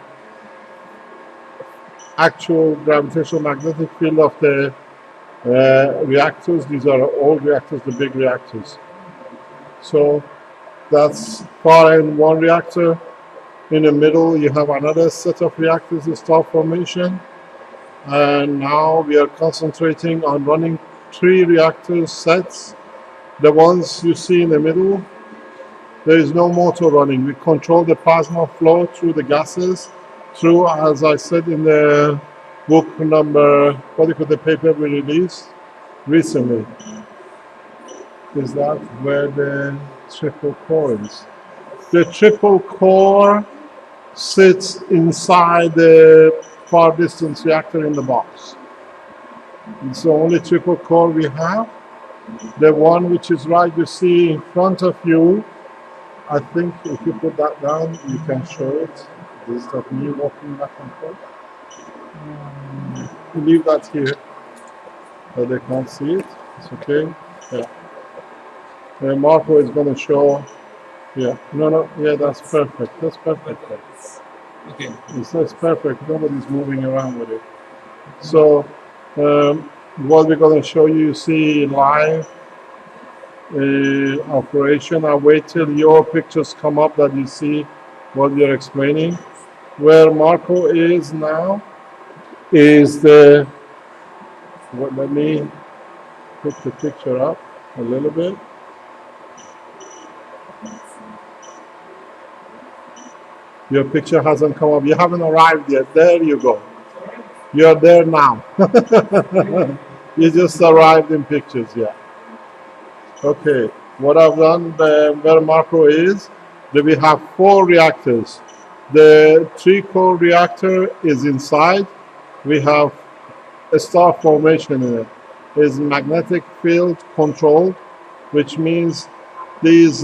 actual gravitational magnetic field of the reactors. These are all reactors, the big reactors. So that's far in one reactor. In the middle, you have another set of reactors, the star formation. And now we are concentrating on running 3 reactor sets. The ones you see in the middle, there is no motor running. We control the plasma flow through the gases, through, as I said in the book number, what do you call the paper we released recently? Is that where the triple core is? The triple core sits inside the far distance reactor in the box. It's the only triple core we have. The one which is right you see in front of you, I think if you put that down, you can show it. This of me walking back and forth. Leave that here, so they can't see it. It's okay. Yeah. Marco is going to show. Yeah. No. Yeah, that's perfect. That's perfect. Okay. That's perfect. Nobody's moving around with it. So, what we're going to show you, see live operation. I'll wait till your pictures come up that you see what you're explaining. Where Marco is now is the. Let me put the picture up a little bit. Your picture hasn't come up. You haven't arrived yet. There you go. You're there now. You just arrived in pictures, yeah. Okay, what I've done, where Marco is, that we have 4 reactors. The 3-core reactor is inside. We have a star formation in it. It's magnetic field controlled, which means these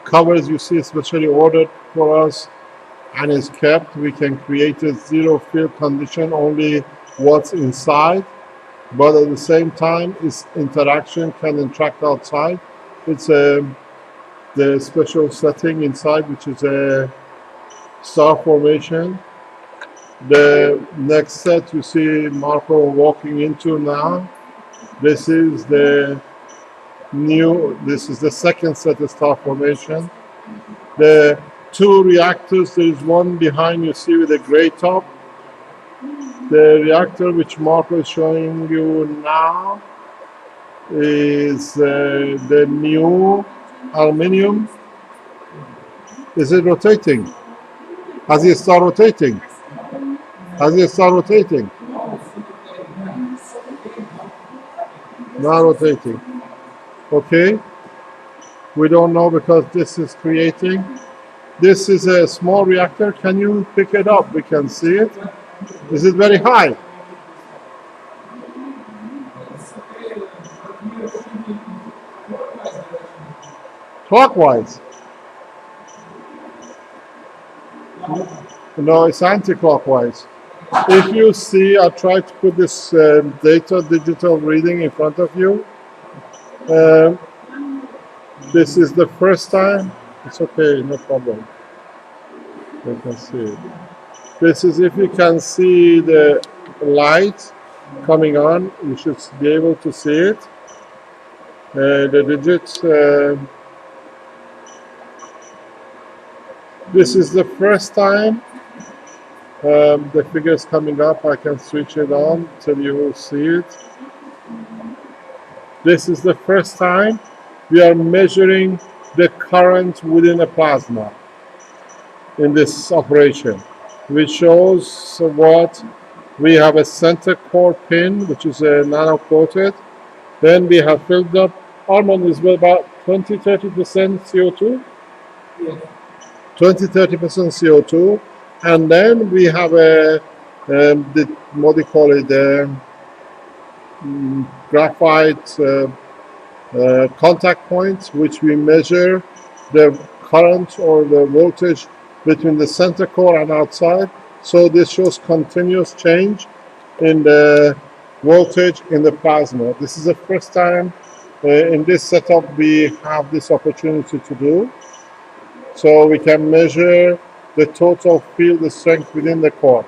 covers you see specially ordered for us and is kept. We can create a zero field condition, only what's inside, but at the same time its interaction can interact outside. It's the special setting inside, which is a star formation. The next set you see Marco walking into now, this is the second set of star formation. The 2 reactors, there is one behind you see with a gray top. The reactor which Marco is showing you now is the new aluminum. Is it rotating? Has it started rotating? Has it started rotating? Not rotating. Okay. We don't know because this is creating. This is a small reactor. Can you pick it up? We can see it. Is it very high? Clockwise. No, it's anti-clockwise. If you see, I try to put this digital reading in front of you. This is the first time. It's okay, no problem. You can see it. This is, if you can see the light coming on, you should be able to see it. The digits. This is the first time the figure is coming up. I can switch it on till you will see it. This is the first time we are measuring the current within a plasma in this operation, which shows what we have: a center core pin, which is a nano coated. Then we have filled up, Armand is about 20-30% CO2. Yeah. 20-30% CO2, and then we have a what do you call it, graphite contact points, which we measure the current or the voltage between the center core and outside. So this shows continuous change in the voltage in the plasma. This is the first time in this setup we have this opportunity to do. So we can measure the total field strength within the core.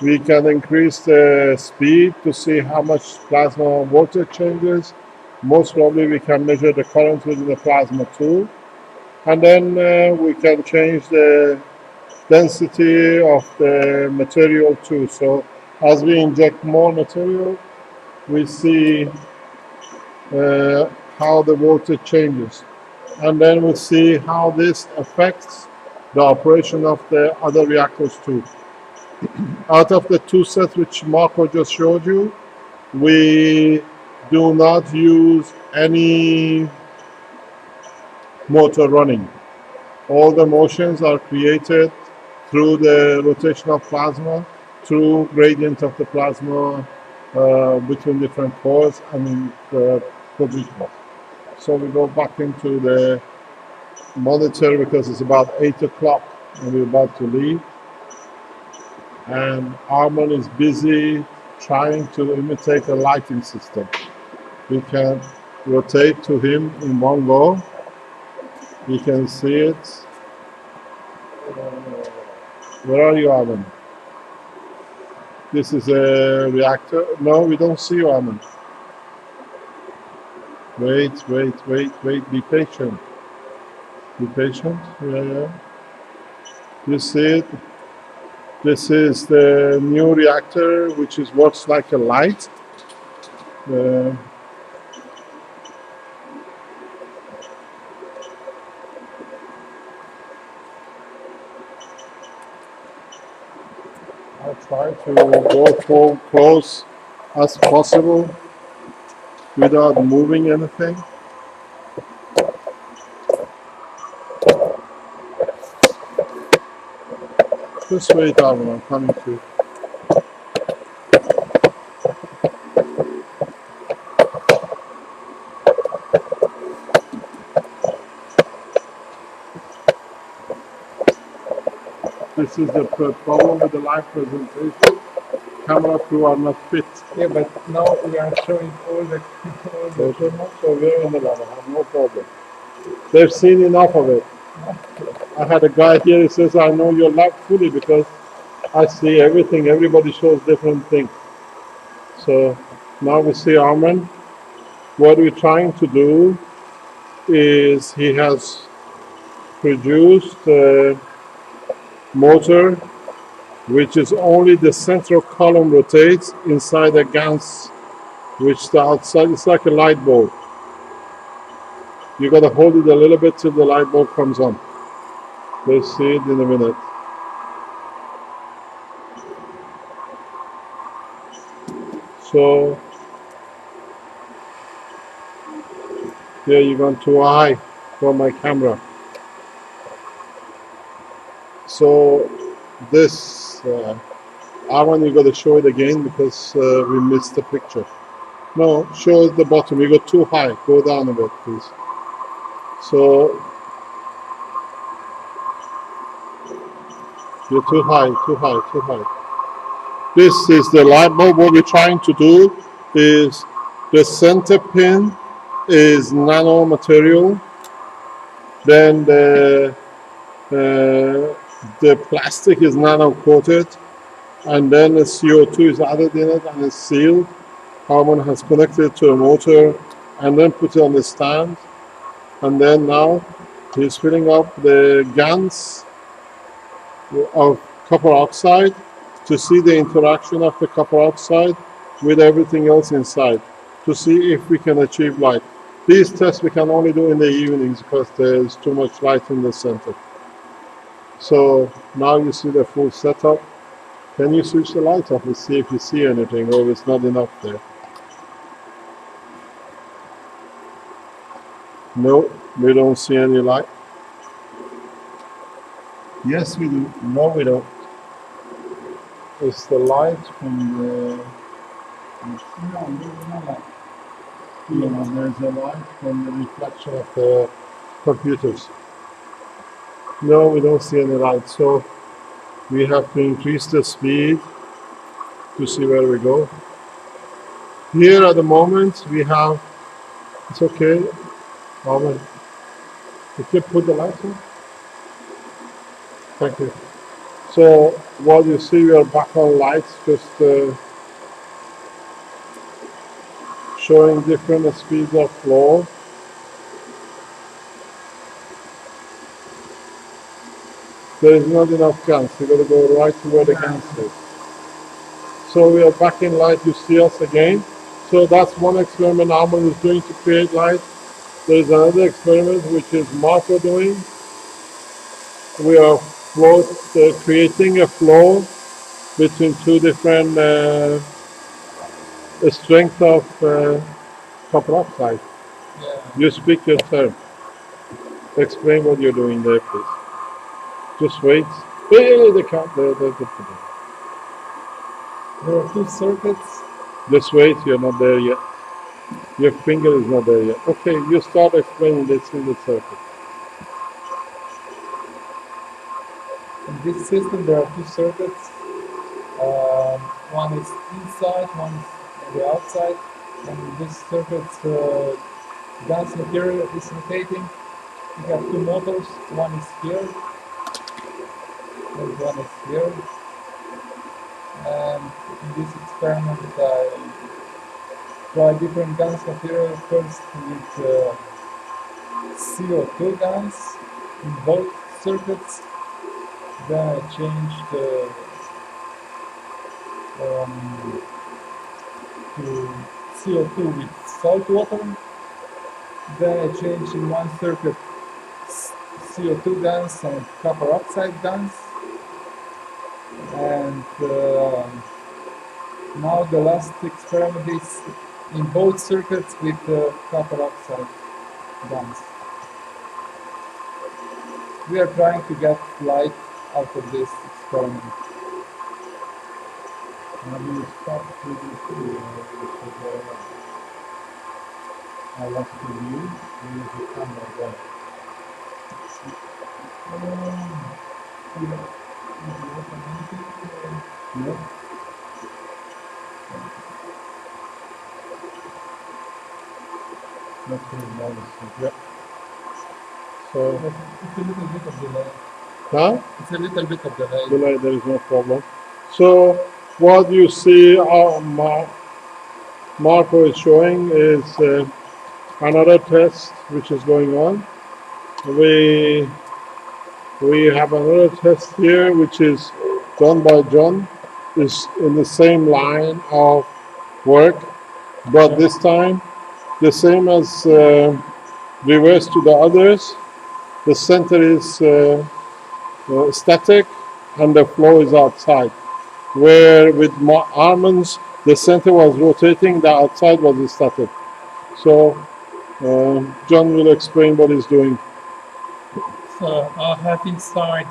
We can increase the speed to see how much plasma voltage changes. Most probably we can measure the current within the plasma too. And then we can change the density of the material too. So as we inject more material, we see how the voltage changes. And then we see how this affects the operation of the other reactors too. Out of the two sets which Marco just showed you, we do not use any motor running. All the motions are created through the rotation of plasma, through gradient of the plasma between different cores and in the positions. So we go back into the monitor because it's about 8 o'clock and we're about to leave. And Arman is busy trying to imitate a lighting system. We can rotate to him in one go. You can see it. Where are you, Arman? This is a reactor. No, we don't see you, Arman. Wait. Be patient. Be patient. Yeah. You see it? This is the new reactor, which works like a light. I'll try to go so close as possible without moving anything. Just wait, Arman, I'm coming to you. This is the problem with the live presentation. Camera crew are not fit. Yeah, but now we are showing all the So we're in the lab, I have no problem. They've seen enough of it. I had a guy here who says, I know your lab fully because I see everything. Everybody shows different things. So now we see Arman. What we're trying to do is he has produced a motor which is only the central column rotates inside a GANS, which the outside is like a light bulb. You gotta hold it a little bit till the light bulb comes on. Let's see it in a minute. So yeah, you're going too high for my camera. So this Arman, you got to show it again because we missed the picture. No, show it the bottom. You go too high. Go down a bit, please. So you're too high. This is the light bulb. What we're trying to do is the center pin is nano-material. Then the plastic is nano-coated. And then the CO2 is added in it and it's sealed. Arman has connected it to a motor and then put it on the stand. And then now he's filling up the GANS of copper oxide to see the interaction of the copper oxide with everything else inside to see if we can achieve light. These tests we can only do in the evenings because there's too much light in the center. So now you see the full setup. Can you switch the light off and see if you see anything or it's not enough there? No, we don't see any light. Yes, we do. No, we don't. It's the light from the... there's a light from the reflection of the computers. No, we don't see any light. So we have to increase the speed to see where we go. Here at the moment we have, it's okay, you can put the lights on. Thank you. So what you see, we are back on lights, just showing different speeds of flow. There is not enough guns. You got to go right to where the guns is. So we are back in light. You see us again. So that's one experiment Armand is doing to create light. There is another experiment which is Marco doing. We are creating a flow between two different strength of copper oxide. Yeah. You speak your term. Explain what you're doing there, please. Just wait. Hey, the There are two circuits. Just wait. You're not there yet. Your finger is not there yet. Okay, you start explaining this in the circuit. In this system, there are two circuits. One is inside, one is on the outside. And in this circuit, gas material is rotating. We have two motors. One is here, and one is here. And in this experiment, I try different gas material first with CO2 gas in both circuits. Then I changed to CO2 with salt water. Then I changed in one circuit CO2 gas and copper oxide gas. And now the last experiment is in both circuits with copper oxide gas. We are trying to get light out of this experiment. Now you stop to I left the view. Use the camera there. No. Nothing noticeable. Yep. So, It's a little bit of delay. huh? It's a little bit of delay. Delay, there is no problem. So, what you see Marco is showing is another test which is going on. We have another test here which is done by John. Is in the same line of work, but this time the same as reverse to the others. The center is static and the flow is outside. Where with almonds, the center was rotating, the outside was static. So John will explain what he's doing. So I have inside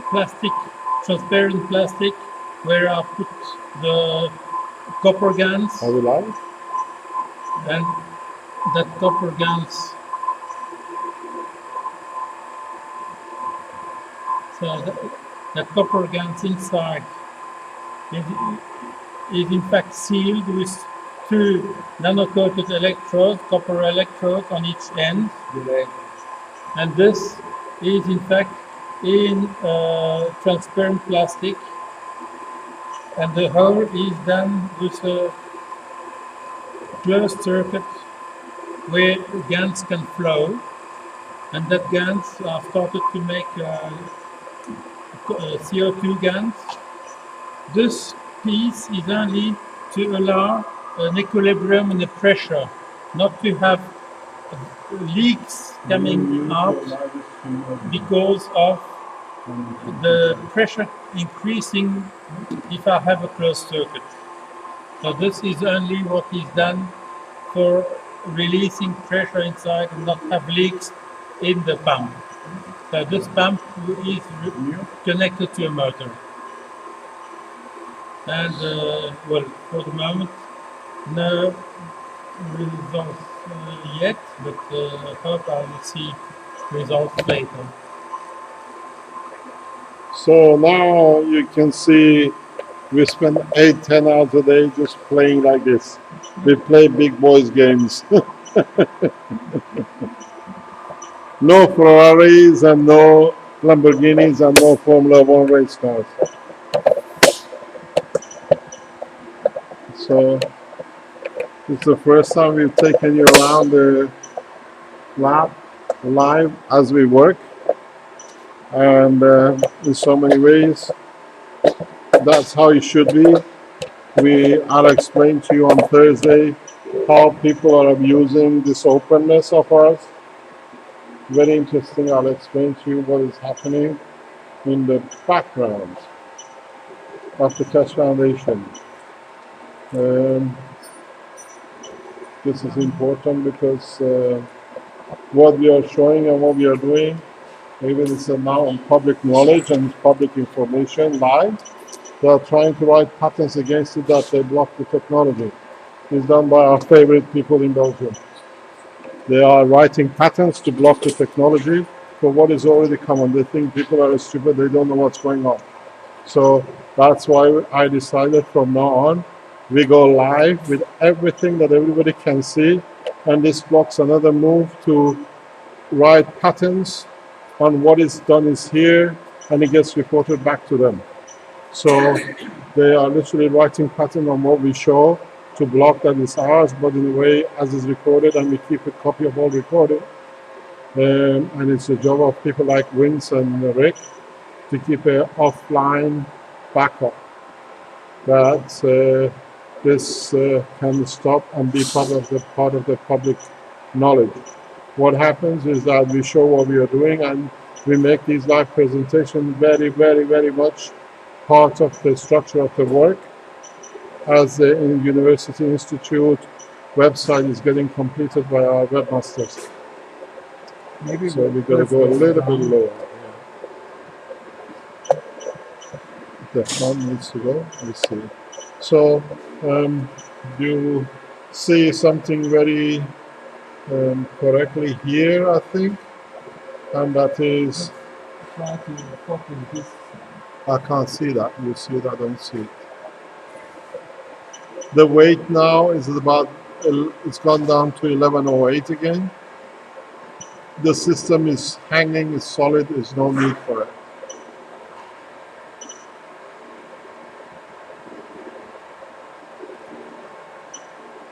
plastic, transparent plastic, where I put the copper guns, Are we live? and that copper guns. So that copper guns inside is in fact sealed with two nano-coated electrodes, copper electrodes on each end. And this is in fact in transparent plastic, and the whole is done with a closed circuit where GANs can flow, and that GANs are started to make CO2 GANs. This piece is only to allow an equilibrium in the pressure, not to have leaks coming out because of the pressure increasing if I have a closed circuit. So this is only what is done for releasing pressure inside and not have leaks in the pump. So this pump is connected to a motor. And well, for the moment, no results yet, but I hope I will see results later. So now you can see we spend 8-10 hours a day just playing like this. We play big boys games. No Ferraris and no Lamborghinis and no Formula One race cars. So it's the first time we've taken you around the lab live as we work, and in so many ways that's how it should be. I'll explain to you on Thursday how people are abusing this openness of ours. Very interesting. I'll explain to you what is happening in the background of the Keshe Foundation. This is important because what we are showing and what we are doing, even it's now in public knowledge and public information live. They are trying to write patents against it that they block the technology. It's done by our favorite people in Belgium. They are writing patents to block the technology for what is already common. They think people are stupid, they don't know what's going on. So that's why I decided from now on, we go live with everything that everybody can see, and this blocks another move to write patents on what is done is here, and it gets reported back to them. So they are literally writing patent on what we show to block that it's ours, but in a way as is recorded, and we keep a copy of all recorded. And it's the job of people like Vince and Rick to keep an offline backup that this can stop and be part of the public knowledge. What happens is that we show what we are doing, and we make these live presentations very, very, very much part of the structure of the work as the University Institute website is getting completed by our webmasters. Maybe So we're going to go a little bit lower. The front needs to go. Let's see. So you see something very correctly here, I think, and that is. try to focus this. I can't see that. You see it? I don't see it. The weight now is about, it's gone down to 1108 again. The system is hanging, it's solid, there's no need for it.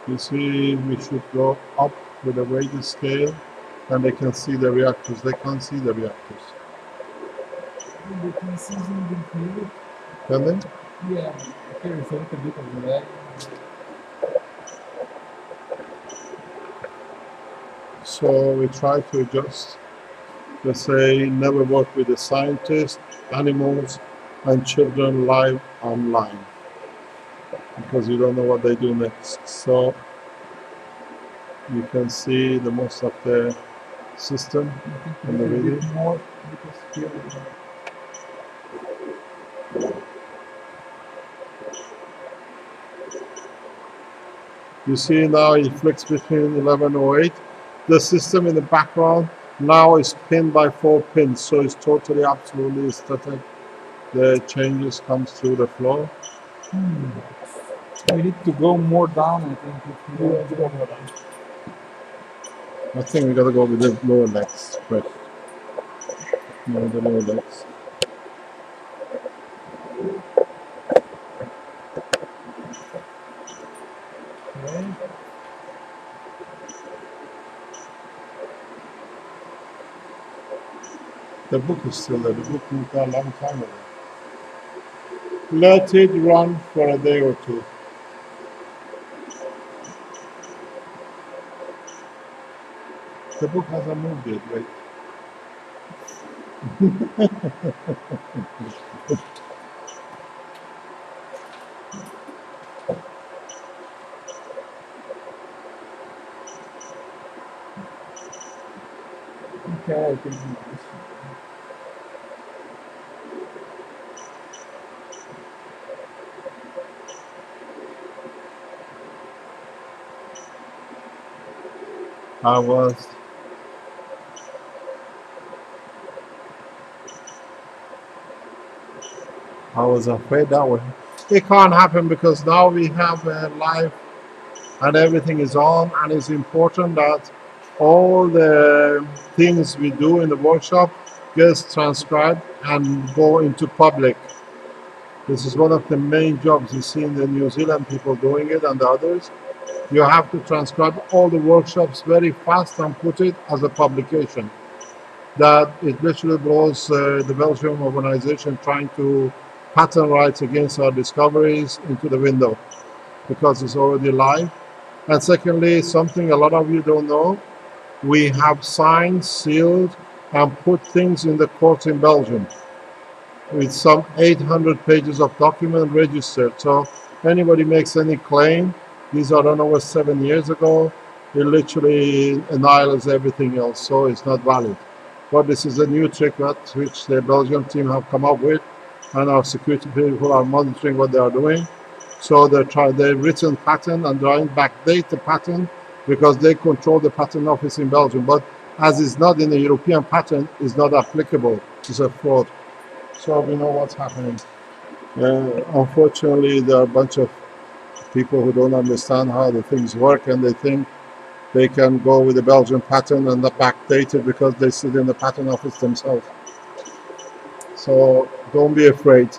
You see, we should go up with the weighted scale, and they can see the reactors. They can't see the reactors. You can see something here. Can they? Yeah, here is a little bit of the lag. So we try to adjust. They say never work with the scientists, animals, and children live online, because you don't know what they do next. So you can see the most of the system in the video. More because here You see now it flicks between 1108. The system in the background now is pinned by 4 pins, so it's totally absolutely static. The changes comes through the flow. we need to go more down, I think. If we want to go more down. I think we gotta go with the lower legs first. No, the lower legs. Okay. The book is still there. The book moved a long time ago. Let it run for a day or two. The book hasn't moved yet, right? Okay, I think I was afraid that would. It can't happen because now we have live and everything is on, and it's important that all the things we do in the workshop gets transcribed and go into public. This is one of the main jobs you see in the New Zealand people doing it and the others. You have to transcribe all the workshops very fast and put it as a publication. That it literally blows the Belgian organization trying to patent rights against our discoveries into the window because it's already live. And secondly, something a lot of you don't know, we have signed, sealed, and put things in the courts in Belgium with some 800 pages of document registered. So anybody makes any claim, these are done over 7 years ago, it literally annihilates everything else, so it's not valid. But this is a new trick which the Belgian team have come up with, and our security people are monitoring what they are doing. So they've written patent and trying to backdate the patent because they control the patent office in Belgium. But as it's not in the European patent, it's not applicable. It's a fraud. So we know what's happening. Unfortunately, there are a bunch of people who don't understand how the things work, and they think they can go with the Belgian patent and backdate it because they sit in the patent office themselves. So don't be afraid.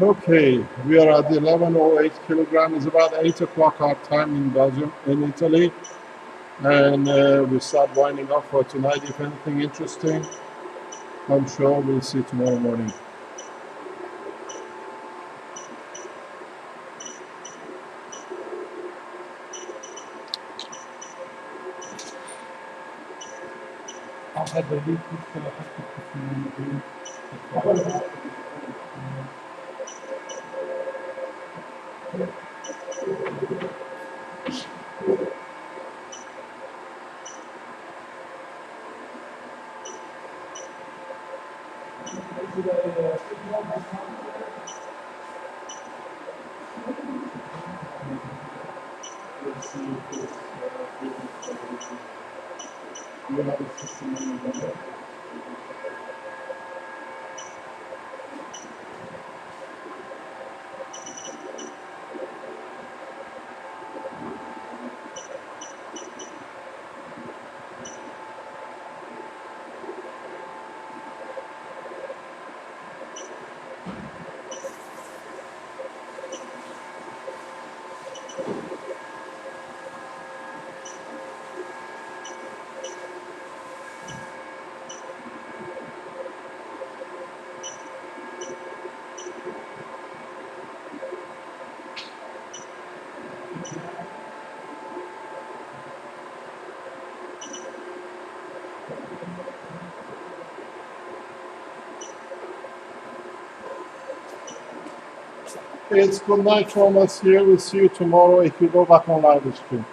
Okay, we are at 11:08 kilogram. It's about 8 o'clock our time in Belgium, in Italy. And we start winding up for tonight. If anything interesting, I'm sure we'll see tomorrow morning. I had the leak, so I have to put some Let's see if it's you have a system in the It's good night from us here. We'll see you tomorrow if you go back on live stream.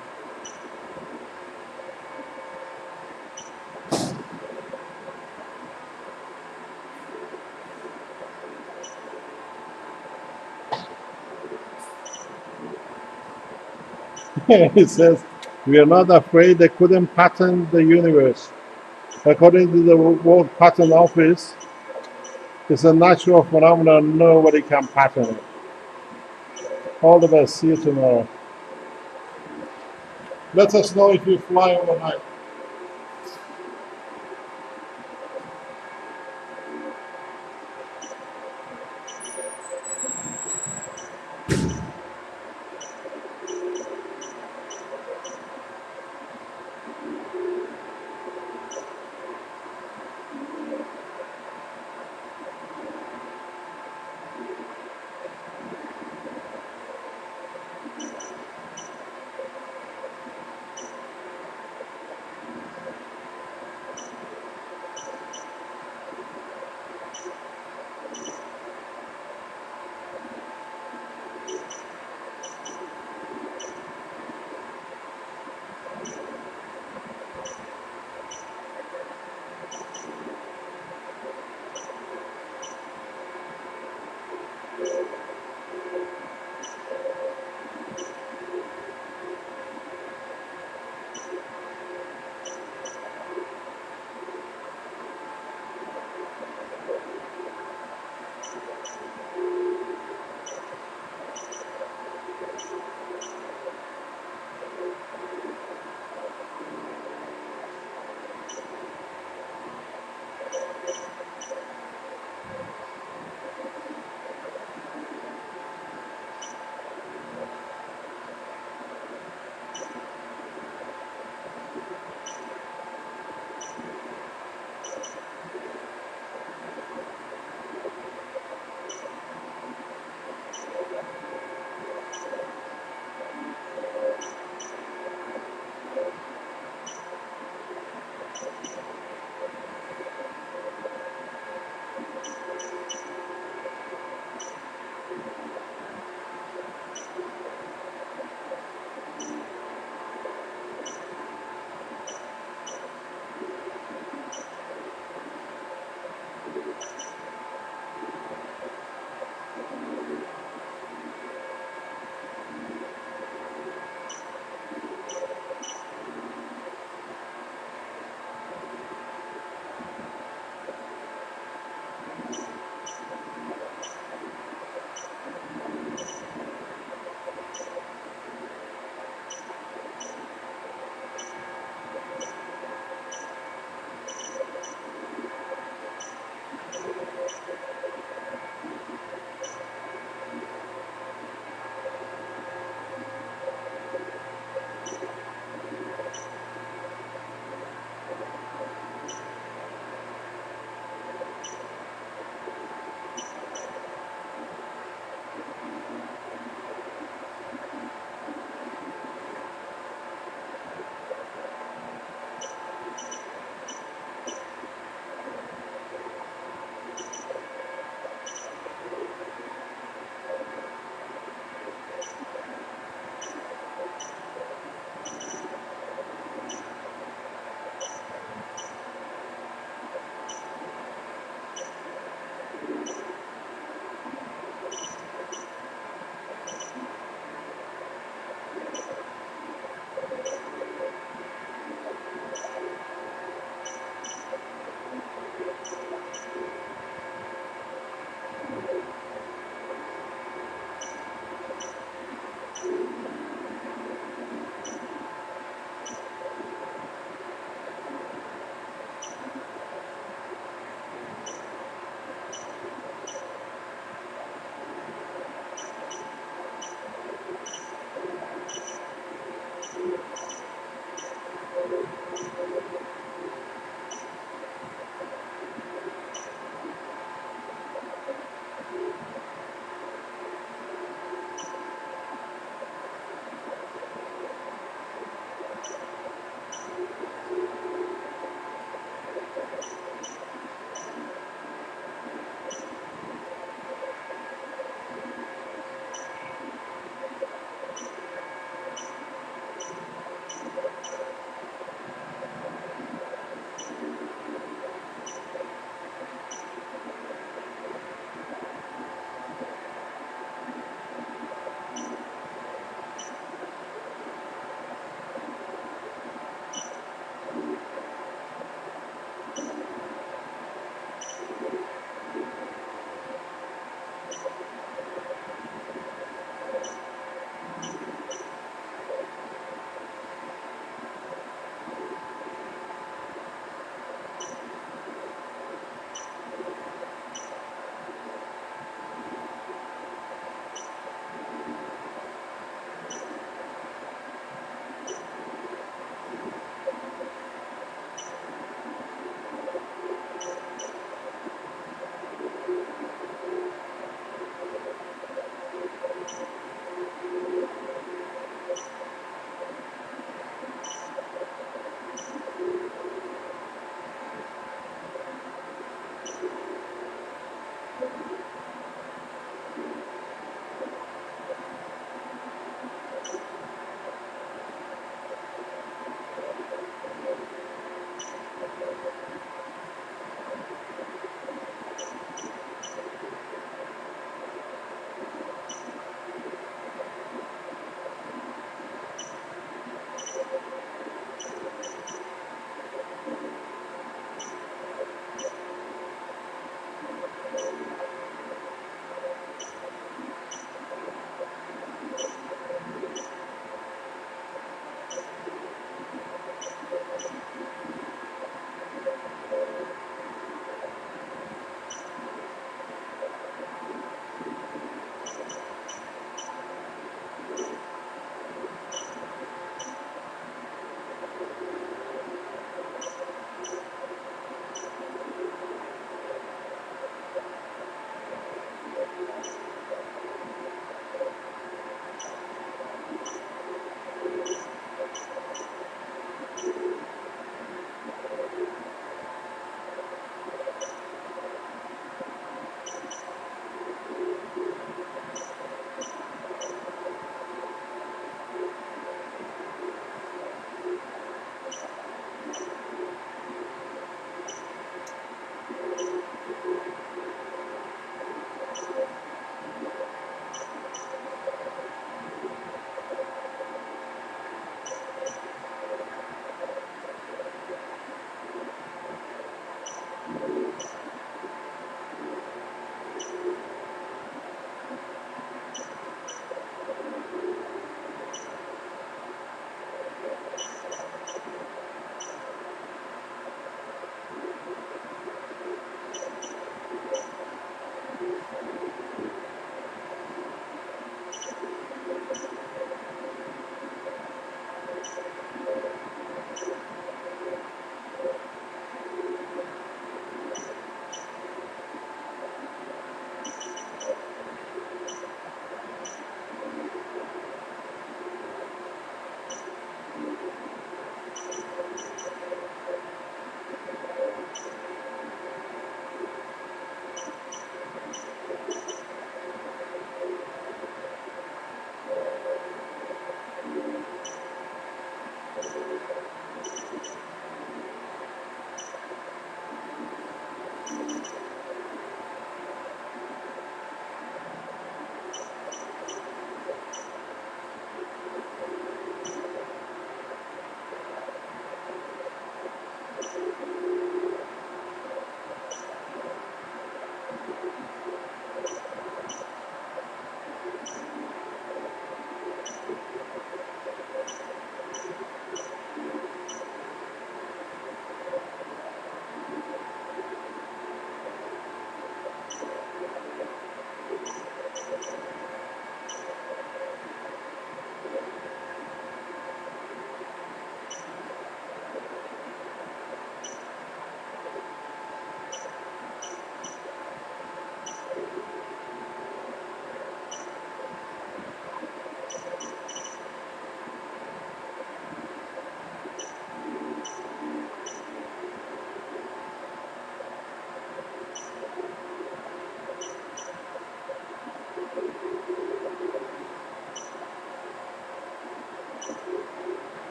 It says, we are not afraid they couldn't patent the universe. According to the World Patent Office, it's a natural phenomenon. Nobody can patent it. All the best. See you tomorrow. Let us know if you fly overnight.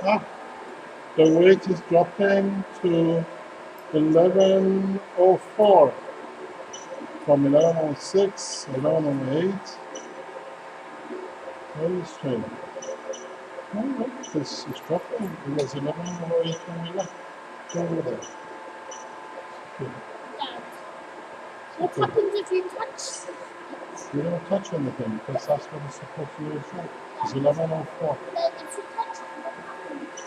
Ah, the weight is dropping to 1104 from 1106, 1108. Very strange. No, no, because it's dropping. It was 11 over 8 when we left. Go over there. Okay. Dad, what happens if you touch? You don't touch anything because that's what it's supposed to do. It's 11:04. Then if you touch it, what happens?